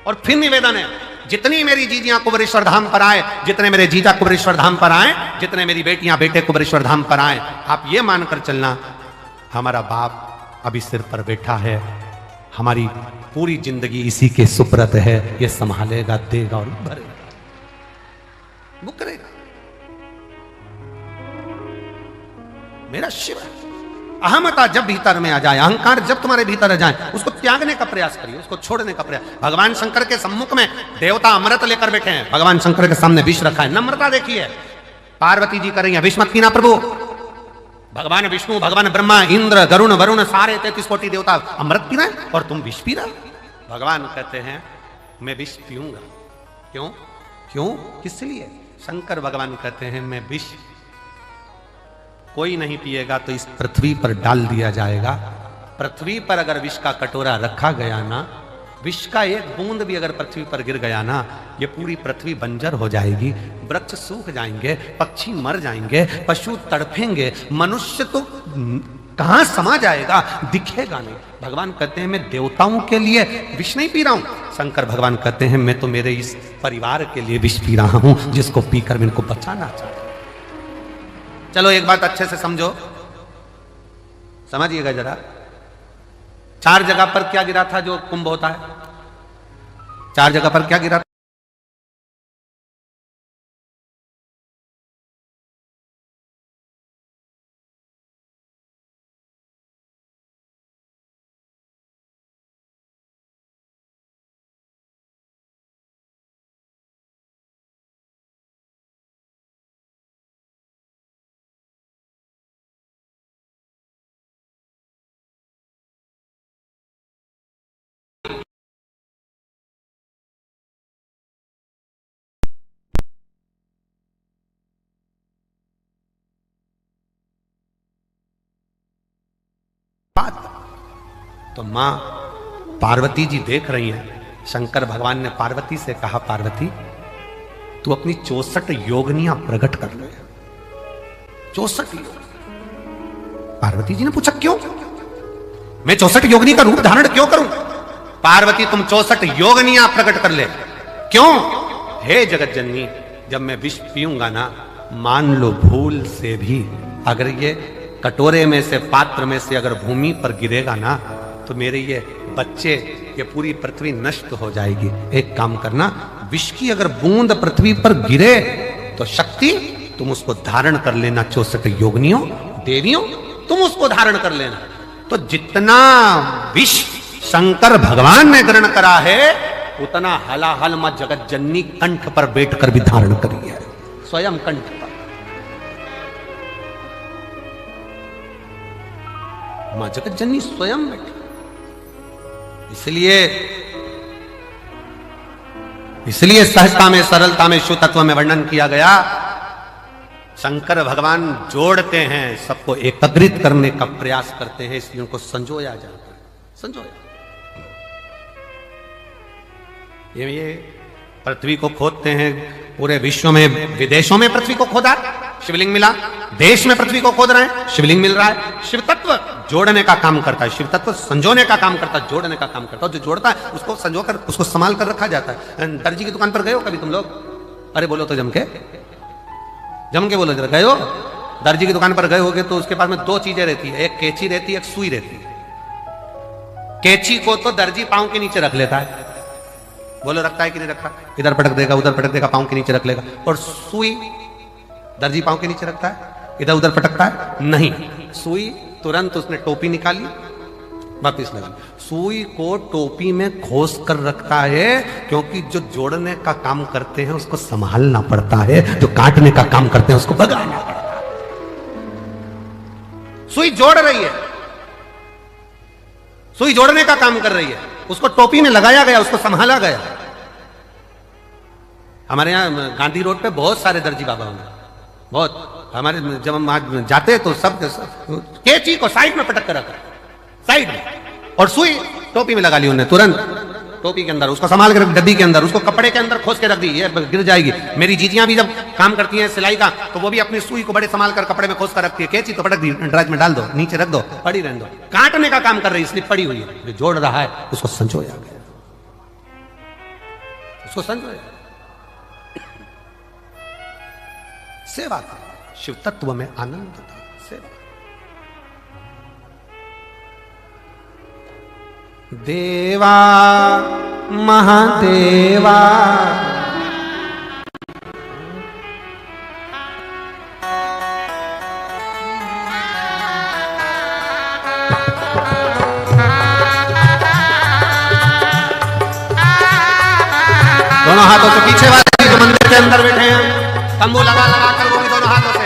और फिर निवेदन है, जितनी मेरी जीजियां कुबरेश्वर धाम पर आए, जितने मेरे जीजा कुबरेश्वर धाम पर आए, जितने मेरी बेटियां बेटे कुबरेश्वर धाम पर आए, आप ये मानकर चलना हमारा बाप अभी सिर पर बैठा है, हमारी पूरी जिंदगी इसी के सुप्रत है, ये संभालेगा, देगा और भरेगा, वो करेगा। मेरा शिव अहमता जब भीतर में आ जाए, अहंकार जब तुम्हारे भीतर आ जाए, उसको त्यागने का प्रयास करिए, उसको छोड़ने का प्रयास। भगवान शंकर के सम्मुख में देवता अमृत लेकर बैठे हैं, भगवान शंकर के सामने विष रखा है। नम्रता देखिए, पार्वती जी कर रही है, विष मत पीना प्रभु। भगवान विष्णु, भगवान ब्रह्मा, इंद्र, गरुण, वरुण, सारे 33 कोटि देवता अमृत पी रहे हैं और तुम विष पी रहे। भगवान कहते हैं मैं विष पीऊंगा। क्यों? क्यों? किस लिए? शंकर भगवान कहते हैं मैं विष कोई नहीं पिएगा तो इस पृथ्वी पर डाल दिया जाएगा। पृथ्वी पर अगर विष का कटोरा रखा गया ना, विष का एक बूंद भी अगर पृथ्वी पर गिर गया ना, ये पूरी पृथ्वी बंजर हो जाएगी। वृक्ष सूख जाएंगे, पक्षी मर जाएंगे, पशु तड़फेंगे, मनुष्य तो कहां समा जाएगा, दिखेगा नहीं। भगवान कहते हैं मैं देवताओं के लिए विष नहीं पी रहा हूं। शंकर भगवान कहते हैं मैं तो मेरे इस परिवार के लिए विष पी रहा हूं, जिसको पीकर मैं इनको बचाना चाहता हूं। चलो एक बात अच्छे से समझो, समझिएगा जरा। 4 जगह पर क्या गिरा था जो कुंभ होता है? 4 जगह पर क्या गिरा था? तो मां पार्वती जी देख रही हैं। शंकर भगवान ने पार्वती से कहा, पार्वती तू अपनी 64 योगनियां प्रकट कर ले। 64 योग। पार्वती जी ने पूछा क्यों? मैं 64 योगनी का रूप धारण क्यों करूं? पार्वती तुम 64 योगनियां प्रकट कर ले। क्यों? हे जगत जननी, जब मैं विष पीऊंगा ना, मान लो भूल से भी अगर ये कटोरे में से, पात्र में से अगर भूमि पर गिरेगा ना, तो मेरे ये बच्चे, ये पूरी पृथ्वी नष्ट हो जाएगी। एक काम करना, विष की अगर बूंद पृथ्वी पर गिरे तो शक्ति तुम उसको धारण कर लेना। 64 योगनियों, देवियों, तुम उसको धारण कर लेना। तो जितना विष शंकर भगवान ने ग्रहण करा है, उतना हलाहल मां जगत जननी कंठ पर बैठकर भी धारण करी है, स्वयं कंठ पर। मां जगत जननी स्वयं बैठी। इसलिए सहजता में, सरलता में, शुद्ध तत्व में वर्णन किया गया। शंकर भगवान जोड़ते हैं, सबको एकत्रित करने का प्रयास करते हैं, इसलिए उनको संजोया जाता है। संजोया। ये पृथ्वी को खोदते हैं, पूरे विश्व में, विदेशों में पृथ्वी को खोदा, शिवलिंग मिला। देश में पृथ्वी को खोद रहे हैं, शिवलिंग मिल रहा है। शिव तत्व जोड़ने का काम करता है, शिव तत्व संजोने का काम करता है, जोड़ने का काम करता है। जो जोड़ता है उसको संजोकर, उसको संभाल कर रखा जाता है। दर्जी की दुकान पर गए हो कभी तुम लोग? अरे बोलो तो जम के बोलो जरा। गए हो? दर्जी की दुकान पर गए होगे तो उसके पास में 2 चीजें रहती है, एक कैंची रहती है, एक सुई रहती है। कैंची को तो दर्जी पांव के नीचे रख लेता है, बोलो रखता है कि नहीं रखता? इधर पटक देगा, उधर पटक देगा, पांव के नीचे रख लेगा। और सुई दर्जी पांव के नीचे रखता है, इधर उधर पटकता है? नहीं। सुई तुरंत उसने टोपी निकाली, वापिस लगा। सुई को टोपी में खोस कर रखता है, क्योंकि जो जोड़ने का काम करते हैं उसको संभालना पड़ता है, जो काटने का काम करते हैं उसको भगाना पड़ता है। सुई जोड़ रही है, सुई जोड़ने का काम कर रही है, उसको टोपी में लगाया गया, उसको संभाला गया। हमारे यहां गांधी रोड पे बहुत सारे दर्जी बाबा होंगे, बहुत। हमारे जब हम आज जाते तो सब कैंची को साइड में पटक कर रखा, साइड में, और सुई टोपी में लगा ली उन्होंने तुरंत, टोपी के अंदर उसको संभाल के रख, डब्बी के अंदर उसको कपड़े के अंदर खोस के रख दी, ये गिर जाएगी। मेरी जीजियां भी जब काम करती हैं सिलाई का, तो वो भी अपनी सुई को बड़े संभाल कर कपड़े में खोस कर रखती है। कैंची तो पटक दी, ड्राइज में डाल दो, नीचे रख दो, पड़ी रहने दो। काटने का काम कर रही, इसलिए पड़ी हुई है। जो जोड़ रहा है उसको संजोया गया, उसको संजोया। सेवा का शिव तत्व में आनंद था, सेवा। देवा महादेवा दोनों हाथों से पीछे वाले जो मंदिर के अंदर बैठे हैं, तंबू लगा लगा कर वो भी दोनों हाथों से।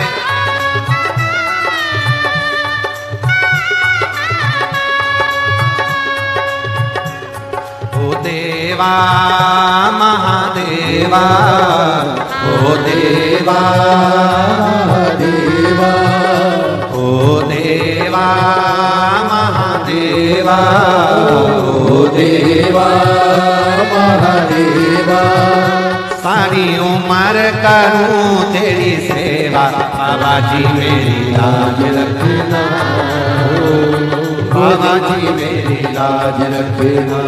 ओ देवा महादेवा, ओ देवा महादेवा, ओ देवा महादेवा, ओ देवा महादेवा, सारी उम्र करूं तेरी सेवा, बाबा जी मेरी लाज रखना, बाबा जी मेरी लाज रखना,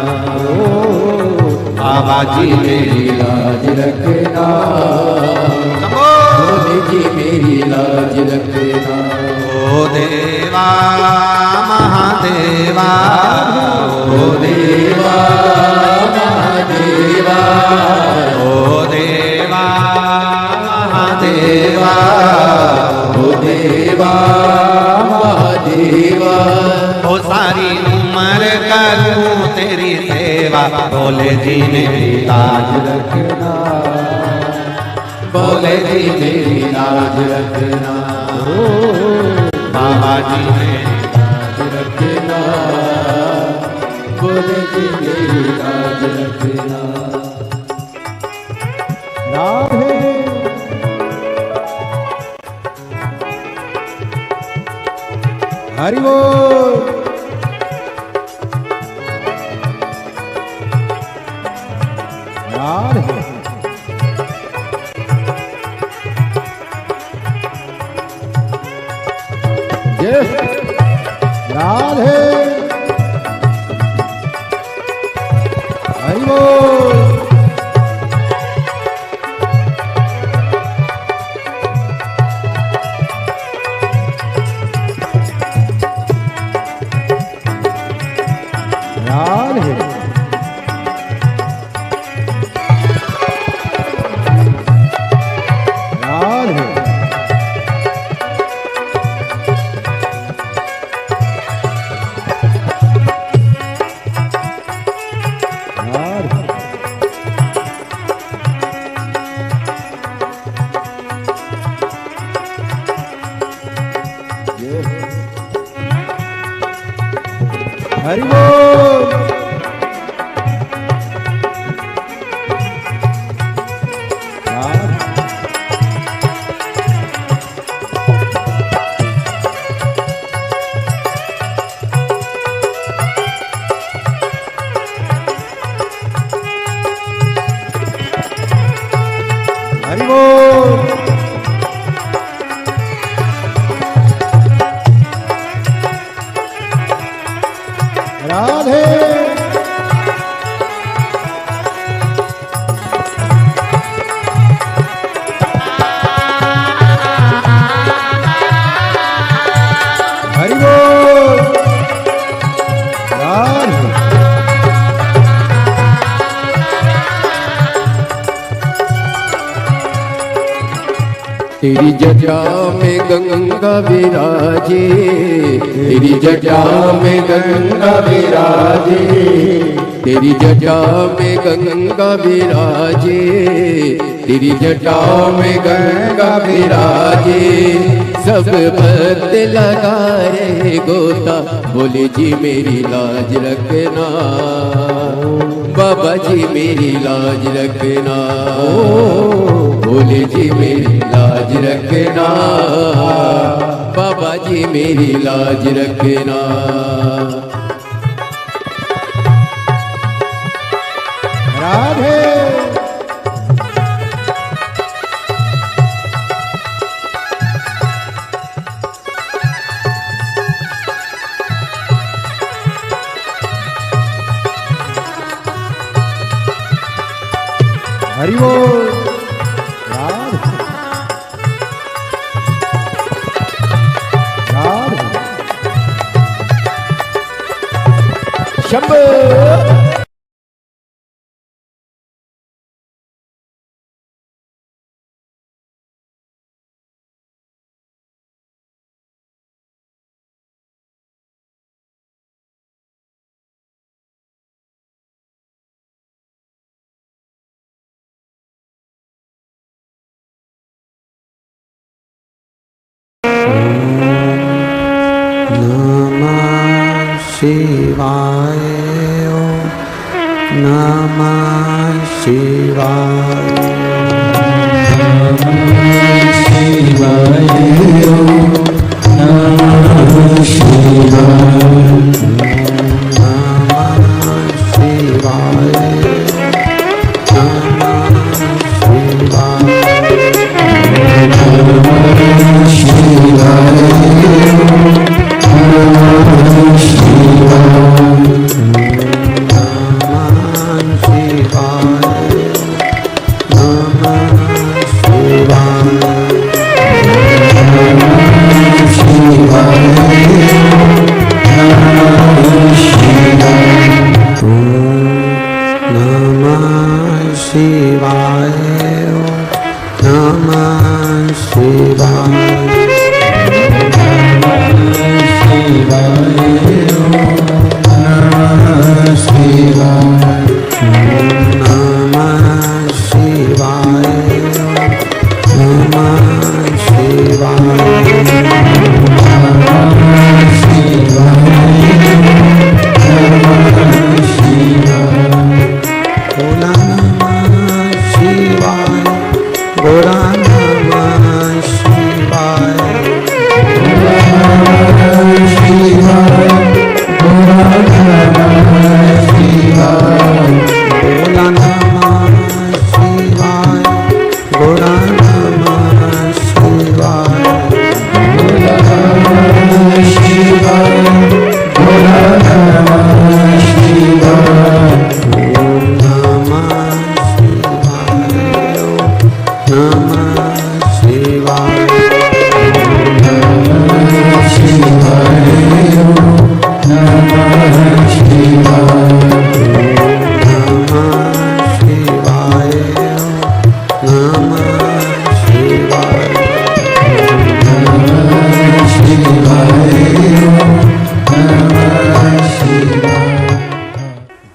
बाबा जी मेरी लाज रखना, भोले जी मेरी लाज रखना। ओ देवा महादेवा, ओ देवा महादेवा, ओ देवा महादेवा, ओ देवा महादेवा। ओ सारी उम्र करूं तेरी सेवा, भोले जी मेरी लाज रखना, भोले जी मेरी लाज रखना, बाबा जी मेरी लाज रखना, भोले जी मेरी लाज रखना। राधे हरि बोल। राधे राधे हरि बोल। राधे राधे हरि बोल। हरि बोल। राधे हरि बोल। राधे तेरी जटा में गंगा विराजे, तेरी जटा में गंगा विराजे, तेरी जटा में गंगा विराजे, तेरी जटा में गंगा विराजे। सब भक्त लगा रे गोता, भोले जी मेरी लाज रखना, बाबा जी मेरी लाज रखना, भोले जी मेरी लाज रखना, बाबा जी मेरी लाज रखना। राधे हरि बोल। राधे राधे शंभो। शिवाय ओम नमः शिवाय, शिवाय ओम नमः शिवाय, नमः शिवाय, नमः शिवाय। नमः शिवाय नमः शिवाय नमः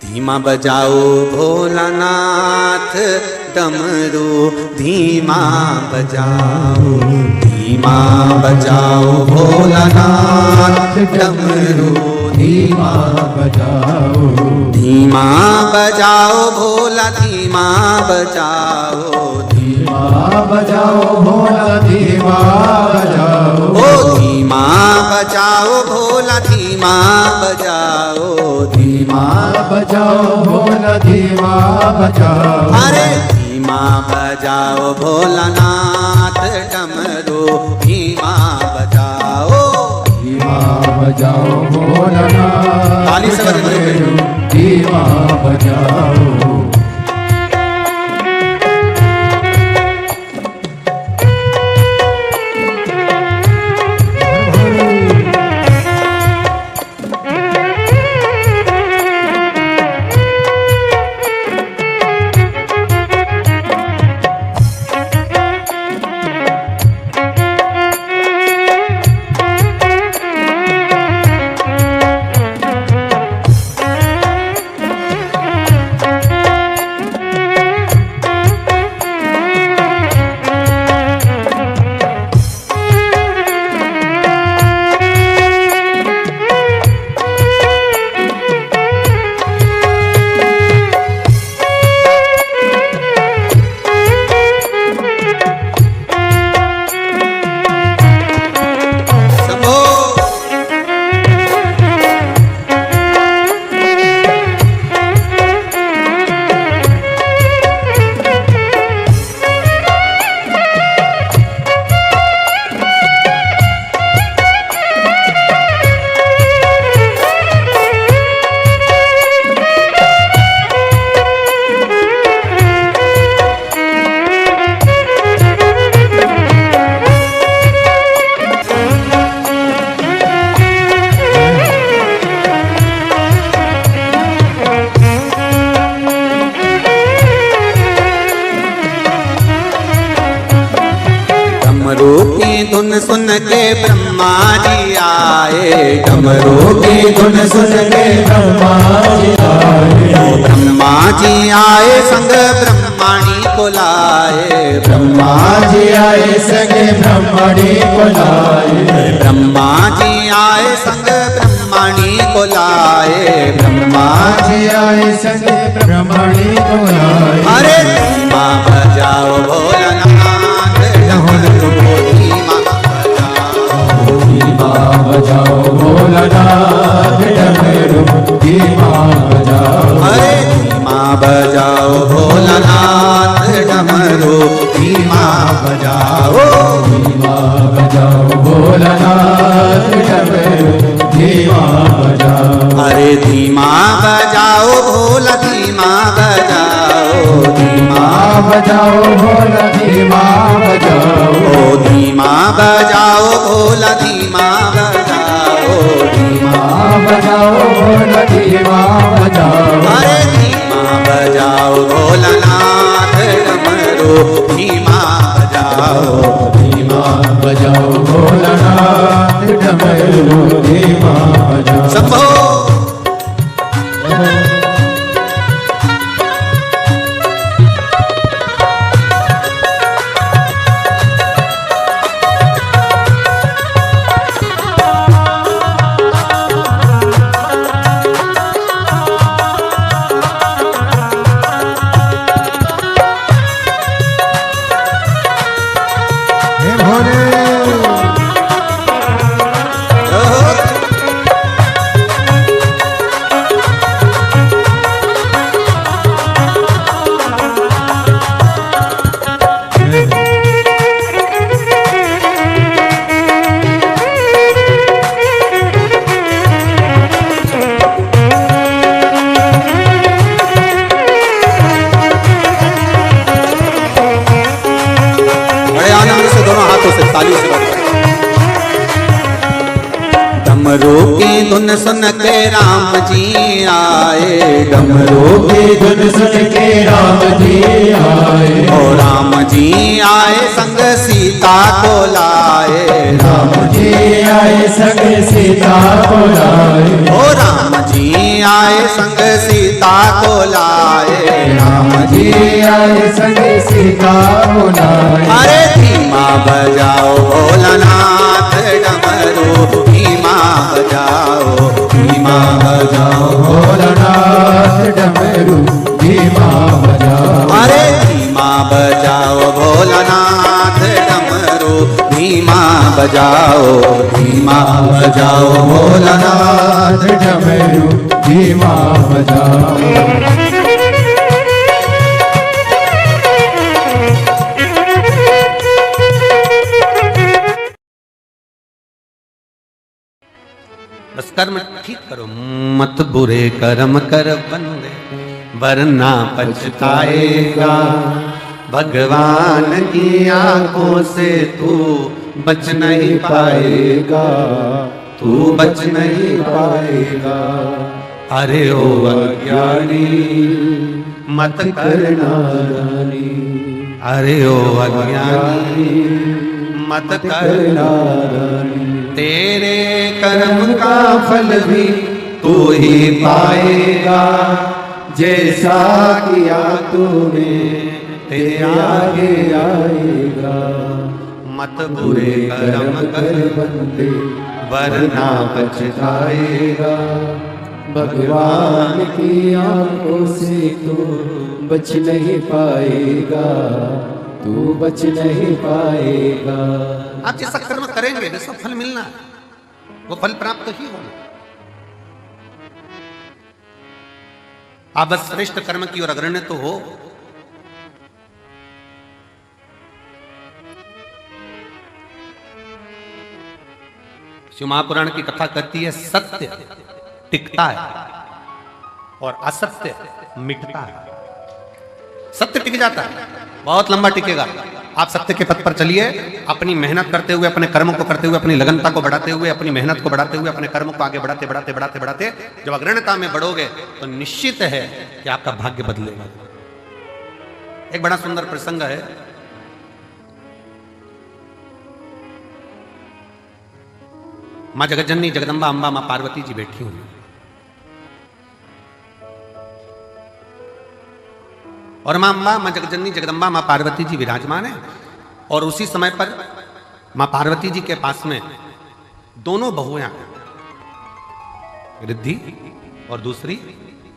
धीमा बजाओ भोलानाथ डमरू धीमा बजाओ, धीमा बजाओ भोलानाथ डमरू धीमा बजाओ, धीमा बजाओ भोला धीमा बजाओ, धीमा बजाओ भोला धीमा बजाओ, ओ धीमा बजाओ भोला धीमा बजाओ, धीमा बजाओ भोला धीमा बजाओ, अरे धीमा बजाओ भोलानाथ डमरू धीमा बजाओ, धीमा बजाओ भोलानाथ ताली से बजाओ। धीमा बजाओ, डमरू की धुन सुन के ब्रह्मा जी आए, डमरू की धुन सुन के ब्रह्मा जी आए, ब्रह्मा जी आए संग ब्रह्माणी को लाए, ब्रह्मा जी आए संगे ब्रह्मणी को लाए, ब्रह्मा जी आए संग ब्रह्माणी को लाए, ब्रह्मा जी आए संगे ब्रह्मणी को लाए, अरे धीमा बजाओ भोलानाथ डमरू धीमा बजाओ, धीमा बजाओ भोलानाथ डमरू धीमा बजाओ, अरे धीमा बजाओ भोलानाथ डमरू धीमा बजाओ, धीमा बजाओ भोलानाथ डमरू धीमा बजाओ, अरे धीमा बजाओ भोला धीमा बजाओ, धीमा बजाओ भोला धीमा बजाओ, ओ धीमा बजाओ भोला धीमा बजाओ, धीमा बजाओ भोला धीमा बजाओ, अरे धीमा बजाओ भोलानाथ डमरू धीमा बजाओ, धीमा बजाओ भोलानाथ डमरू धीमा बजाओ। शंभो। डमरू की धुन सुन के राम जी आए, डमरू की धुन सुन के राम जी आए। ओ राम जी आए संग सीता को लाए, राम जी आए संग सीता को लाए। ओ राम जी आए संग सीता को लाए, राम जी आए संग सीता को लाए। अरे धीमा बजाओ भोलानाथ डमरू, धीमा बजाओ, धीमा बजाओ भोलानाथ डमरू, धीमा बजाओ। अरे धीमा बजाओ भोलानाथ डमरू, धीमा बजाओ, धीमा बजाओ भोलानाथ डमरू, धीमा बजाओ। बस कर्म ठीक करो, मत बुरे कर्म कर बंदे, वरना पछताएगा। भगवान की आंखों से तू बच नहीं पाएगा, तू बच नहीं पाएगा। अरे ओ अज्ञानी मत करना नादानी, अरे ओ अज्ञानी मत करना नादानी। तेरे कर्म का फल भी तू ही पाएगा, जैसा किया तूने तेरे आगे आएगा। मत बुरे कर्म कर बंदे, वरना पछताएगा। भगवान की आंखों से तू बच नहीं पाएगा, तू बच नहीं पाएगा। आप जैसा कर्म करेंगे जैसा फल मिलना है, वो फल प्राप्त ही होगा। आप बस श्रेष्ठ कर्म की ओर अग्रणी तो हो। शिव महापुराण की कथा कहती है सत्य टिकता है और असत्य मिटता है। सत्य टिक जाता है, बहुत लंबा टिकेगा। आप सत्य के पथ पर चलिए, अपनी मेहनत करते हुए, अपने कर्म को करते हुए, अपनी लगनता को बढ़ाते हुए, अपनी मेहनत को बढ़ाते हुए, अपने कर्म को आगे बढ़ाते बढ़ाते बढ़ाते बढ़ाते जब अग्रणता में बढ़ोगे तो निश्चित है कि आपका भाग्य बदलेगा। एक बड़ा सुंदर प्रसंग है। मां जगज्जननी जगदम्बा अंबा मां पार्वती जी बैठी हुई, और मां अंबा मां जगज्जननी जगदम्बा मां पार्वती जी विराजमान है। और उसी समय पर मां पार्वती जी के पास में दोनों बहुएं, रिद्धि और दूसरी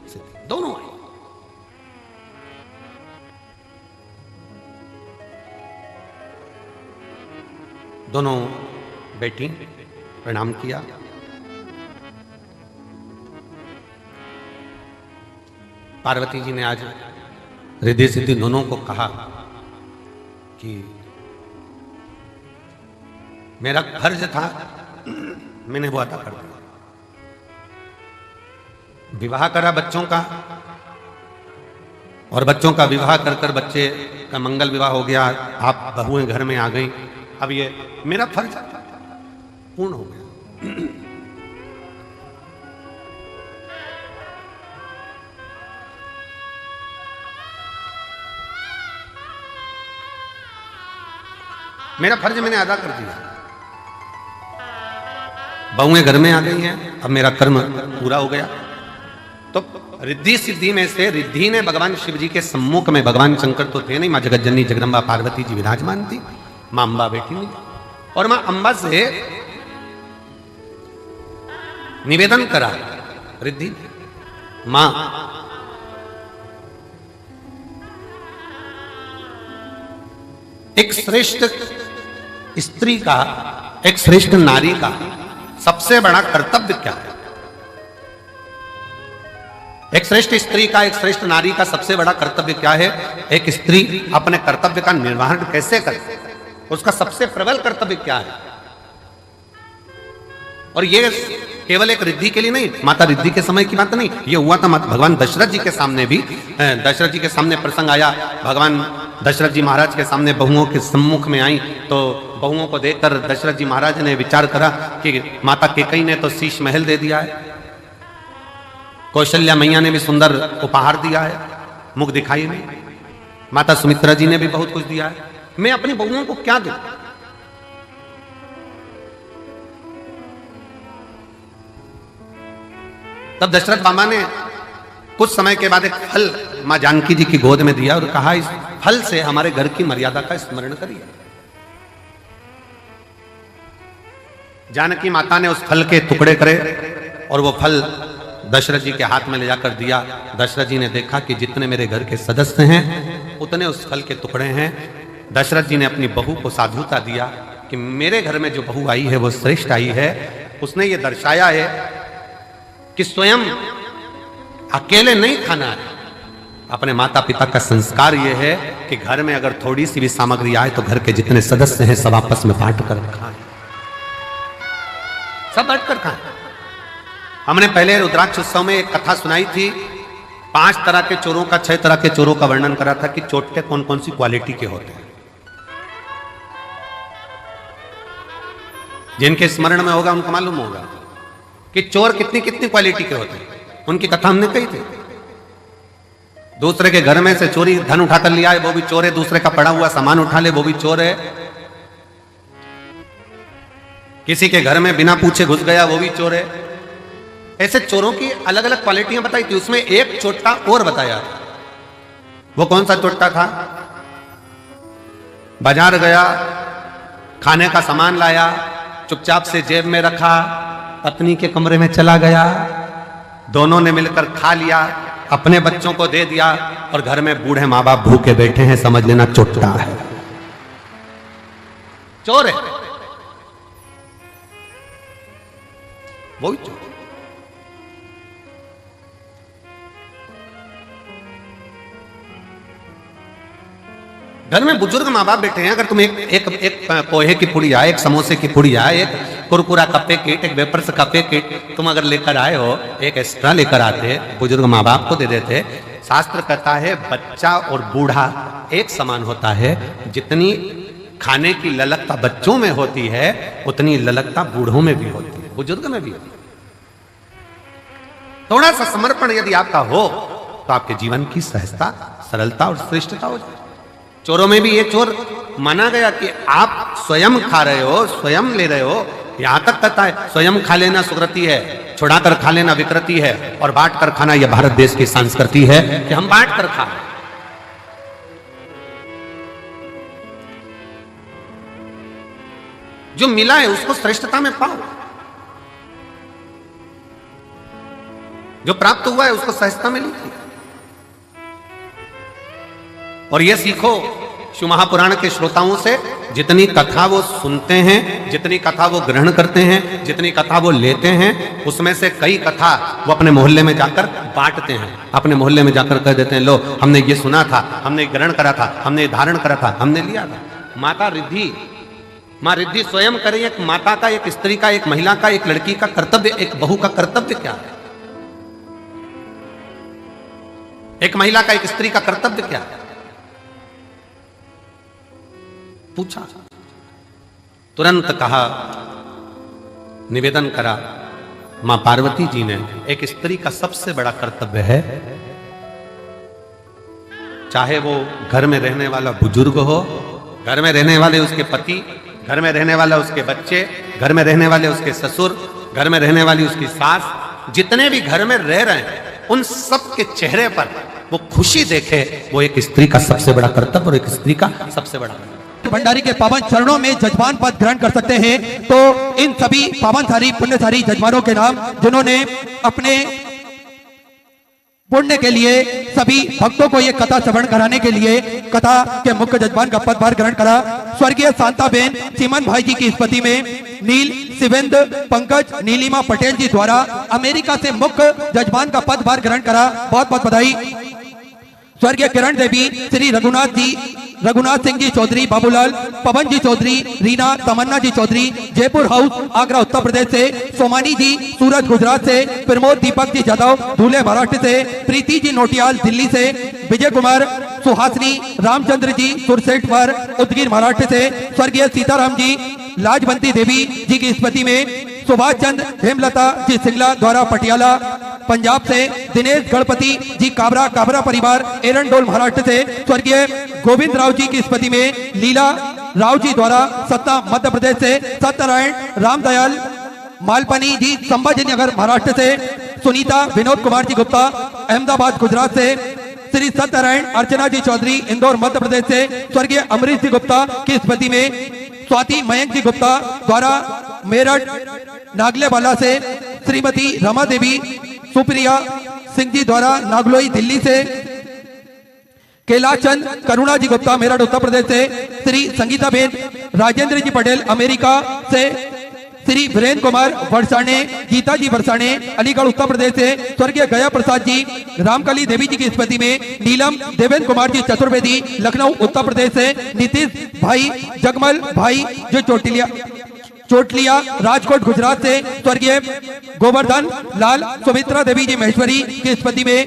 सिद्धि, दोनों आई। दोनों बैठी, प्रणाम किया। पार्वती जी ने आज रिद्धि सिद्धि दोनों को कहा कि मेरा फर्ज था, मैंने वो अदा कर दिया। विवाह करा बच्चों का, और बच्चों का विवाह कर कर बच्चे का मंगल विवाह हो गया। आप बहुएं घर में आ गई। अब ये मेरा फर्ज पूर्ण हो गया। मेरा फर्ज मैंने अदा कर दिया। बहुएं घर में आ गई हैं, अब मेरा कर्म पूरा हो गया। तो रिद्धि सिद्धि में से रिद्धि ने भगवान शिव जी के सम्मुख में, भगवान शंकर तो थे नहीं, माँ जगत जननी जगदम्बा पार्वती जी विराजमान थी, माँ अम्बा बैठी हुई, और माँ अम्बा से निवेदन करा रिद्धि, मां एक श्रेष्ठ स्त्री का, एक श्रेष्ठ नारी का सबसे बड़ा कर्तव्य क्या है? एक श्रेष्ठ स्त्री का, एक श्रेष्ठ नारी का सबसे बड़ा कर्तव्य क्या है? एक स्त्री अपने कर्तव्य का निर्वहन कैसे करे, उसका सबसे प्रबल कर्तव्य क्या है? और ये केवल एक रिद्धि के लिए नहीं, माता रिद्धि के समय की बात नहीं, ये हुआ था भगवान दशरथ जी के सामने भी। दशरथ जी के सामने प्रसंग आया, भगवान दशरथ जी महाराज के सामने बहुओं के सम्मुख में आई, तो बहुओं को देखकर दशरथ जी महाराज ने विचार करा कि माता केकई ने तो शीश महल दे दिया है, कौशल्या मैया ने भी सुंदर उपहार दिया है, मुख दिखाई नहीं, माता सुमित्रा जी ने भी बहुत कुछ दिया है, मैं अपनी बहुओं को क्या दूं? तब दशरथ बाबा ने कुछ समय के बाद एक फल मां जानकी जी की गोद में दिया और कहा, इस फल से हमारे घर की मर्यादा का स्मरण करिए। जानकी माता ने उस फल के टुकड़े करे और वो फल दशरथ जी के हाथ में ले जाकर दिया। दशरथ जी ने देखा कि जितने मेरे घर के सदस्य हैं उतने उस फल के टुकड़े हैं। दशरथ जी ने अपनी बहू को साधुता दिया कि मेरे घर में जो बहू आई है वो श्रेष्ठ आई है। उसने ये दर्शाया है कि स्वयं अकेले नहीं खाना है, अपने माता पिता का संस्कार यह है कि घर में अगर थोड़ी सी भी सामग्री आए तो घर के जितने सदस्य हैं सब आपस में बांट कर खाएं, सब बांट कर खाएं। हमने पहले रुद्राक्ष उत्सव में एक कथा सुनाई थी, 5 तरह के चोरों का, 6 तरह के चोरों का वर्णन करा था कि चोटके कौन कौन सी क्वालिटी के होते हैं। जिनके स्मरण में होगा उनको मालूम होगा कि चोर कितनी कितनी क्वालिटी के होते हैं, उनकी कथा हमने कही थी। दूसरे के घर में से चोरी धन उठाकर लिया है वो भी चोर है, दूसरे का पड़ा हुआ सामान उठा ले वो भी चोर है, किसी के घर में बिना पूछे घुस गया वो भी चोर है। ऐसे चोरों की अलग अलग क्वालिटियां बताई थी। उसमें एक चोट्टा और बताया, वो कौन सा चोट्टा था? बाजार गया, खाने का सामान लाया, चुपचाप से जेब में रखा, पत्नी के कमरे में चला गया, दोनों ने मिलकर खा लिया, अपने बच्चों को दे दिया और घर में बूढ़े माँ बाप भूखे बैठे हैं, समझ लेना चोट्टा है, चोर है, वो चोर। घर में बुजुर्ग माँ बाप बैठे हैं, अगर तुम एक पोहे की पुड़िया, एक समोसे की पुड़िया, एक कुरकुरा का पैकेट, एक वेपर्स का पैकेट तुम अगर लेकर आए हो, एक एक्स्ट्रा लेकर आते, बुजुर्ग माँ बाप को दे देते। शास्त्र कहता है बच्चा और बूढ़ा एक समान होता है, जितनी खाने की ललकता बच्चों में होती है उतनी ललकता बूढ़ों में भी होती है, बुजुर्ग में भी होती है। थोड़ा सा समर्पण यदि आपका हो तो आपके जीवन की सहजता, सरलता और श्रेष्ठता हो जाए। चोरों में भी ये चोर माना गया कि आप स्वयं खा रहे हो, स्वयं ले रहे हो, यहां तक कहता है स्वयं खा लेना सुकृति है, छुड़ाकर खा लेना विकृति है, और बांट कर खाना यह भारत देश की संस्कृति है कि हम बांट कर खाएं। जो मिला है उसको श्रेष्ठता में पाओ, जो प्राप्त हुआ है उसको सहजता में लीजिए। और यह सीखो शिव महापुराण के श्रोताओं से, जितनी कथा वो सुनते हैं, जितनी कथा वो ग्रहण करते हैं, जितनी कथा वो लेते हैं, उसमें से कई कथा वो अपने मोहल्ले में जाकर बांटते हैं, अपने मोहल्ले में जाकर कह देते हैं, लो हमने ये सुना था, हमने ग्रहण करा था, हमने धारण करा था, हमने लिया था। माता रिद्धि, माँ रिद्धि स्वयं करें, एक माता का, एक स्त्री का, एक महिला का, एक लड़की का कर्तव्य, एक बहू का कर्तव्य क्या है? एक महिला का, एक स्त्री का कर्तव्य क्या है? पूछा, तुरंत कहा, निवेदन करा मां पार्वती जी ने, एक स्त्री का सबसे बड़ा कर्तव्य है, चाहे वो घर में रहने वाला बुजुर्ग हो, घर में रहने वाले उसके पति, घर में रहने वाला उसके बच्चे, घर में रहने वाले उसके ससुर, घर में रहने वाली उसकी सास, जितने भी घर में रह रहे हैं उन सब के चेहरे पर वो खुशी देखे, वो एक स्त्री का सबसे बड़ा कर्तव्य और एक स्त्री का सबसे बड़ा भंडारी के पावन चरणों में जजमान पद ग्रहण कर सकते हैं। तो इन सभी पावनधारी पुण्यधारी जजमानों के नाम जिन्होंने अपने पुण्य के लिए सभी भक्तों को ये कथा श्रवण कराने के लिए कथा के मुख्य जजमान का पदभार ग्रहण करा। स्वर्गीय शांताबेन चिमन भाई जी की स्मृति में नील शिवेंद्र पंकज नीलिमा पटेल जी द्वारा अमेरिका से मुख्य जजमान का पदभार ग्रहण करा। बहुत बहुत बधाई। स्वर्गीय किरण देवी श्री रघुनाथ सिंह जी चौधरी बाबूलाल, पवन जी चौधरी, रीना तमन्ना जी चौधरी जयपुर हाउस आगरा उत्तर प्रदेश से, सोमानी जी सूरत गुजरात से, प्रमोद दीपक जी जादव धुले महाराष्ट्र से, प्रीति जी नोटियाल दिल्ली से, विजय कुमार सुहासनी रामचंद्र जी सुरसेठवर उदगीर महाराष्ट्र से, स्वर्गीय सीताराम जी लाजवंती देवी जी की स्मृति में सुभाष चंद्र हेमलता जी सिंगला द्वारा पटियाला पंजाब से, दिनेश गणपति जी काबरा परिवार एरंडोल महाराष्ट्र से, स्वर्गीय गोविंद राव जी की स्मृति में लीला राव जी द्वारा सतना मध्य प्रदेश से, सत्यनारायण रामदयाल मालपनी जी संभाजीनगर महाराष्ट्र से, सुनीता विनोद कुमार जी गुप्ता अहमदाबाद गुजरात से, श्री सत्यनारायण अर्चना जी चौधरी इंदौर मध्य प्रदेश से, स्वर्गीय अमरीश जी गुप्ता की स्मृति में स्वाति मयंक जी गुप्ता द्वारा मेरठ नागलेवाला से, श्रीमती रमा देवी सुप्रिया सिंह जी द्वारा नागलोई दिल्ली से, कैलाश चंद करुणा जी गुप्ता मेरठ उत्तर प्रदेश से, श्री संगीता बेन राजेंद्र जी पटेल अमेरिका से, श्री वीरेंद्र कुमार वर्षाणे गीता जी वर्षाणे अलीगढ़ उत्तर प्रदेश से, स्वर्गीय गया प्रसाद जी रामकली देवी जी की स्मृति में नीलम देवेंद्र कुमार जी चतुर्वेदी लखनऊ उत्तर प्रदेश से, नीतीश भाई जगमल भाई जो चोटलिया राजकोट गुजरात से, स्वर्गीय गोवर्धन लाल सुमित्रा देवी जी महेश्वरी की स्मृति में,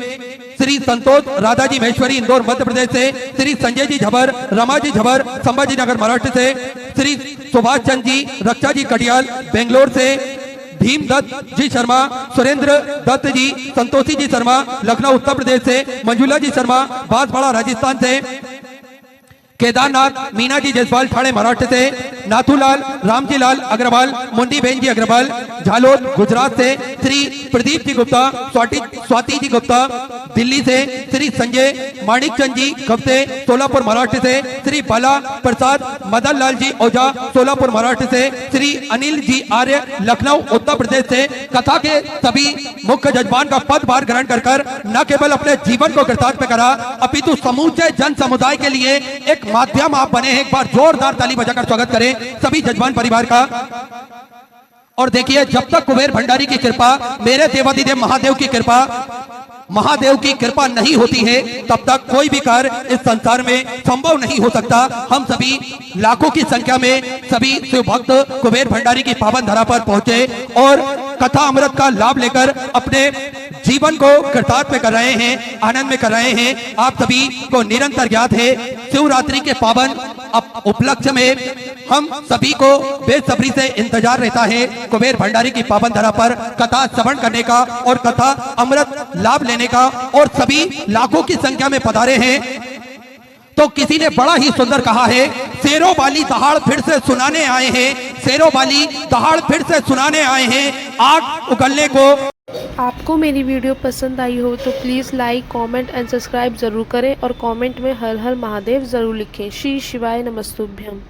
श्री संतोष राधा जी महेश्वरी इंदौर मध्य प्रदेश से, श्री संजय जी झबर रमा जी झबर संभाजीनगर महाराष्ट्र से, श्री सुभाष चंद जी रक्षा जी कटियाल बेंगलोर से, भीम दत्त जी शर्मा सुरेंद्र दत्त जी संतोषी जी शर्मा लखनऊ उत्तर प्रदेश से, मंजुला जी शर्मा बांसवाड़ा राजस्थान से, केदारनाथ मीना जी जयसवाल ठाणे महाराष्ट्र से, नाथूलाल रामजी लाल अग्रवाल मुंडी बेन जी अग्रवाल झालोद गुजरात से, श्री प्रदीप जी गुप्ता स्वाति जी गुप्ता दिल्ली से, श्री संजय माणिक चंद जी गप्ते सोलापुर महाराष्ट्र से, श्री बाला प्रसाद मदन लाल जी ओझा सोलापुर महाराष्ट्र से, श्री अनिल जी आर्य लखनऊ उत्तर प्रदेश से, कथा के सभी मुख्य जजमान का पदभार ग्रहण कर न केवल अपने जीवन को कृतार्थ करा अपितु समूचे जन समुदाय के लिए एक माध्यम आप बने हैं। एक बार जोरदार ताली बजाकर स्वागत करें सभी जजमान परिवार का। और देखिए, जब तक कुबेर भंडारी की कृपा, मेरे देवाधिदेव महादेव की कृपा नहीं होती है, तब तक कोई भी कार्य इस संसार में संभव नहीं हो सकता। हम सभी लाखों की संख्या में सभी शिव भक्त कुबेर भंडारी की पावन धरा पर पहुंचे और कथा अमृत का लाभ लेकर अपने जीवन को कृतार्थ में कर रहे हैं, आनंद में कर रहे हैं। आप सभी को निरंतर ज्ञात है, शिवरात्रि के पावन उपलक्ष्य में हम सभी को बेसब्री से इंतजार रहता है कुबेर भंडारी की पावन धरा पर कथा श्रवण करने का और कथा अमृत लाभ लेने का, और सभी लाखों की संख्या में पधारे हैं। तो किसी ने बड़ा ही सुंदर कहा है, शेरों वाली दहाड़ फिर से सुनाने आए हैं, शेरों वाली दहाड़ फिर से सुनाने आए हैं, आग उगलने को। आपको मेरी वीडियो पसंद आई हो तो please like comment and subscribe ज़रूर करें और कमेंट में हर हर महादेव ज़रूर लिखें। श्री शिवाय नमस्तुभ्यम।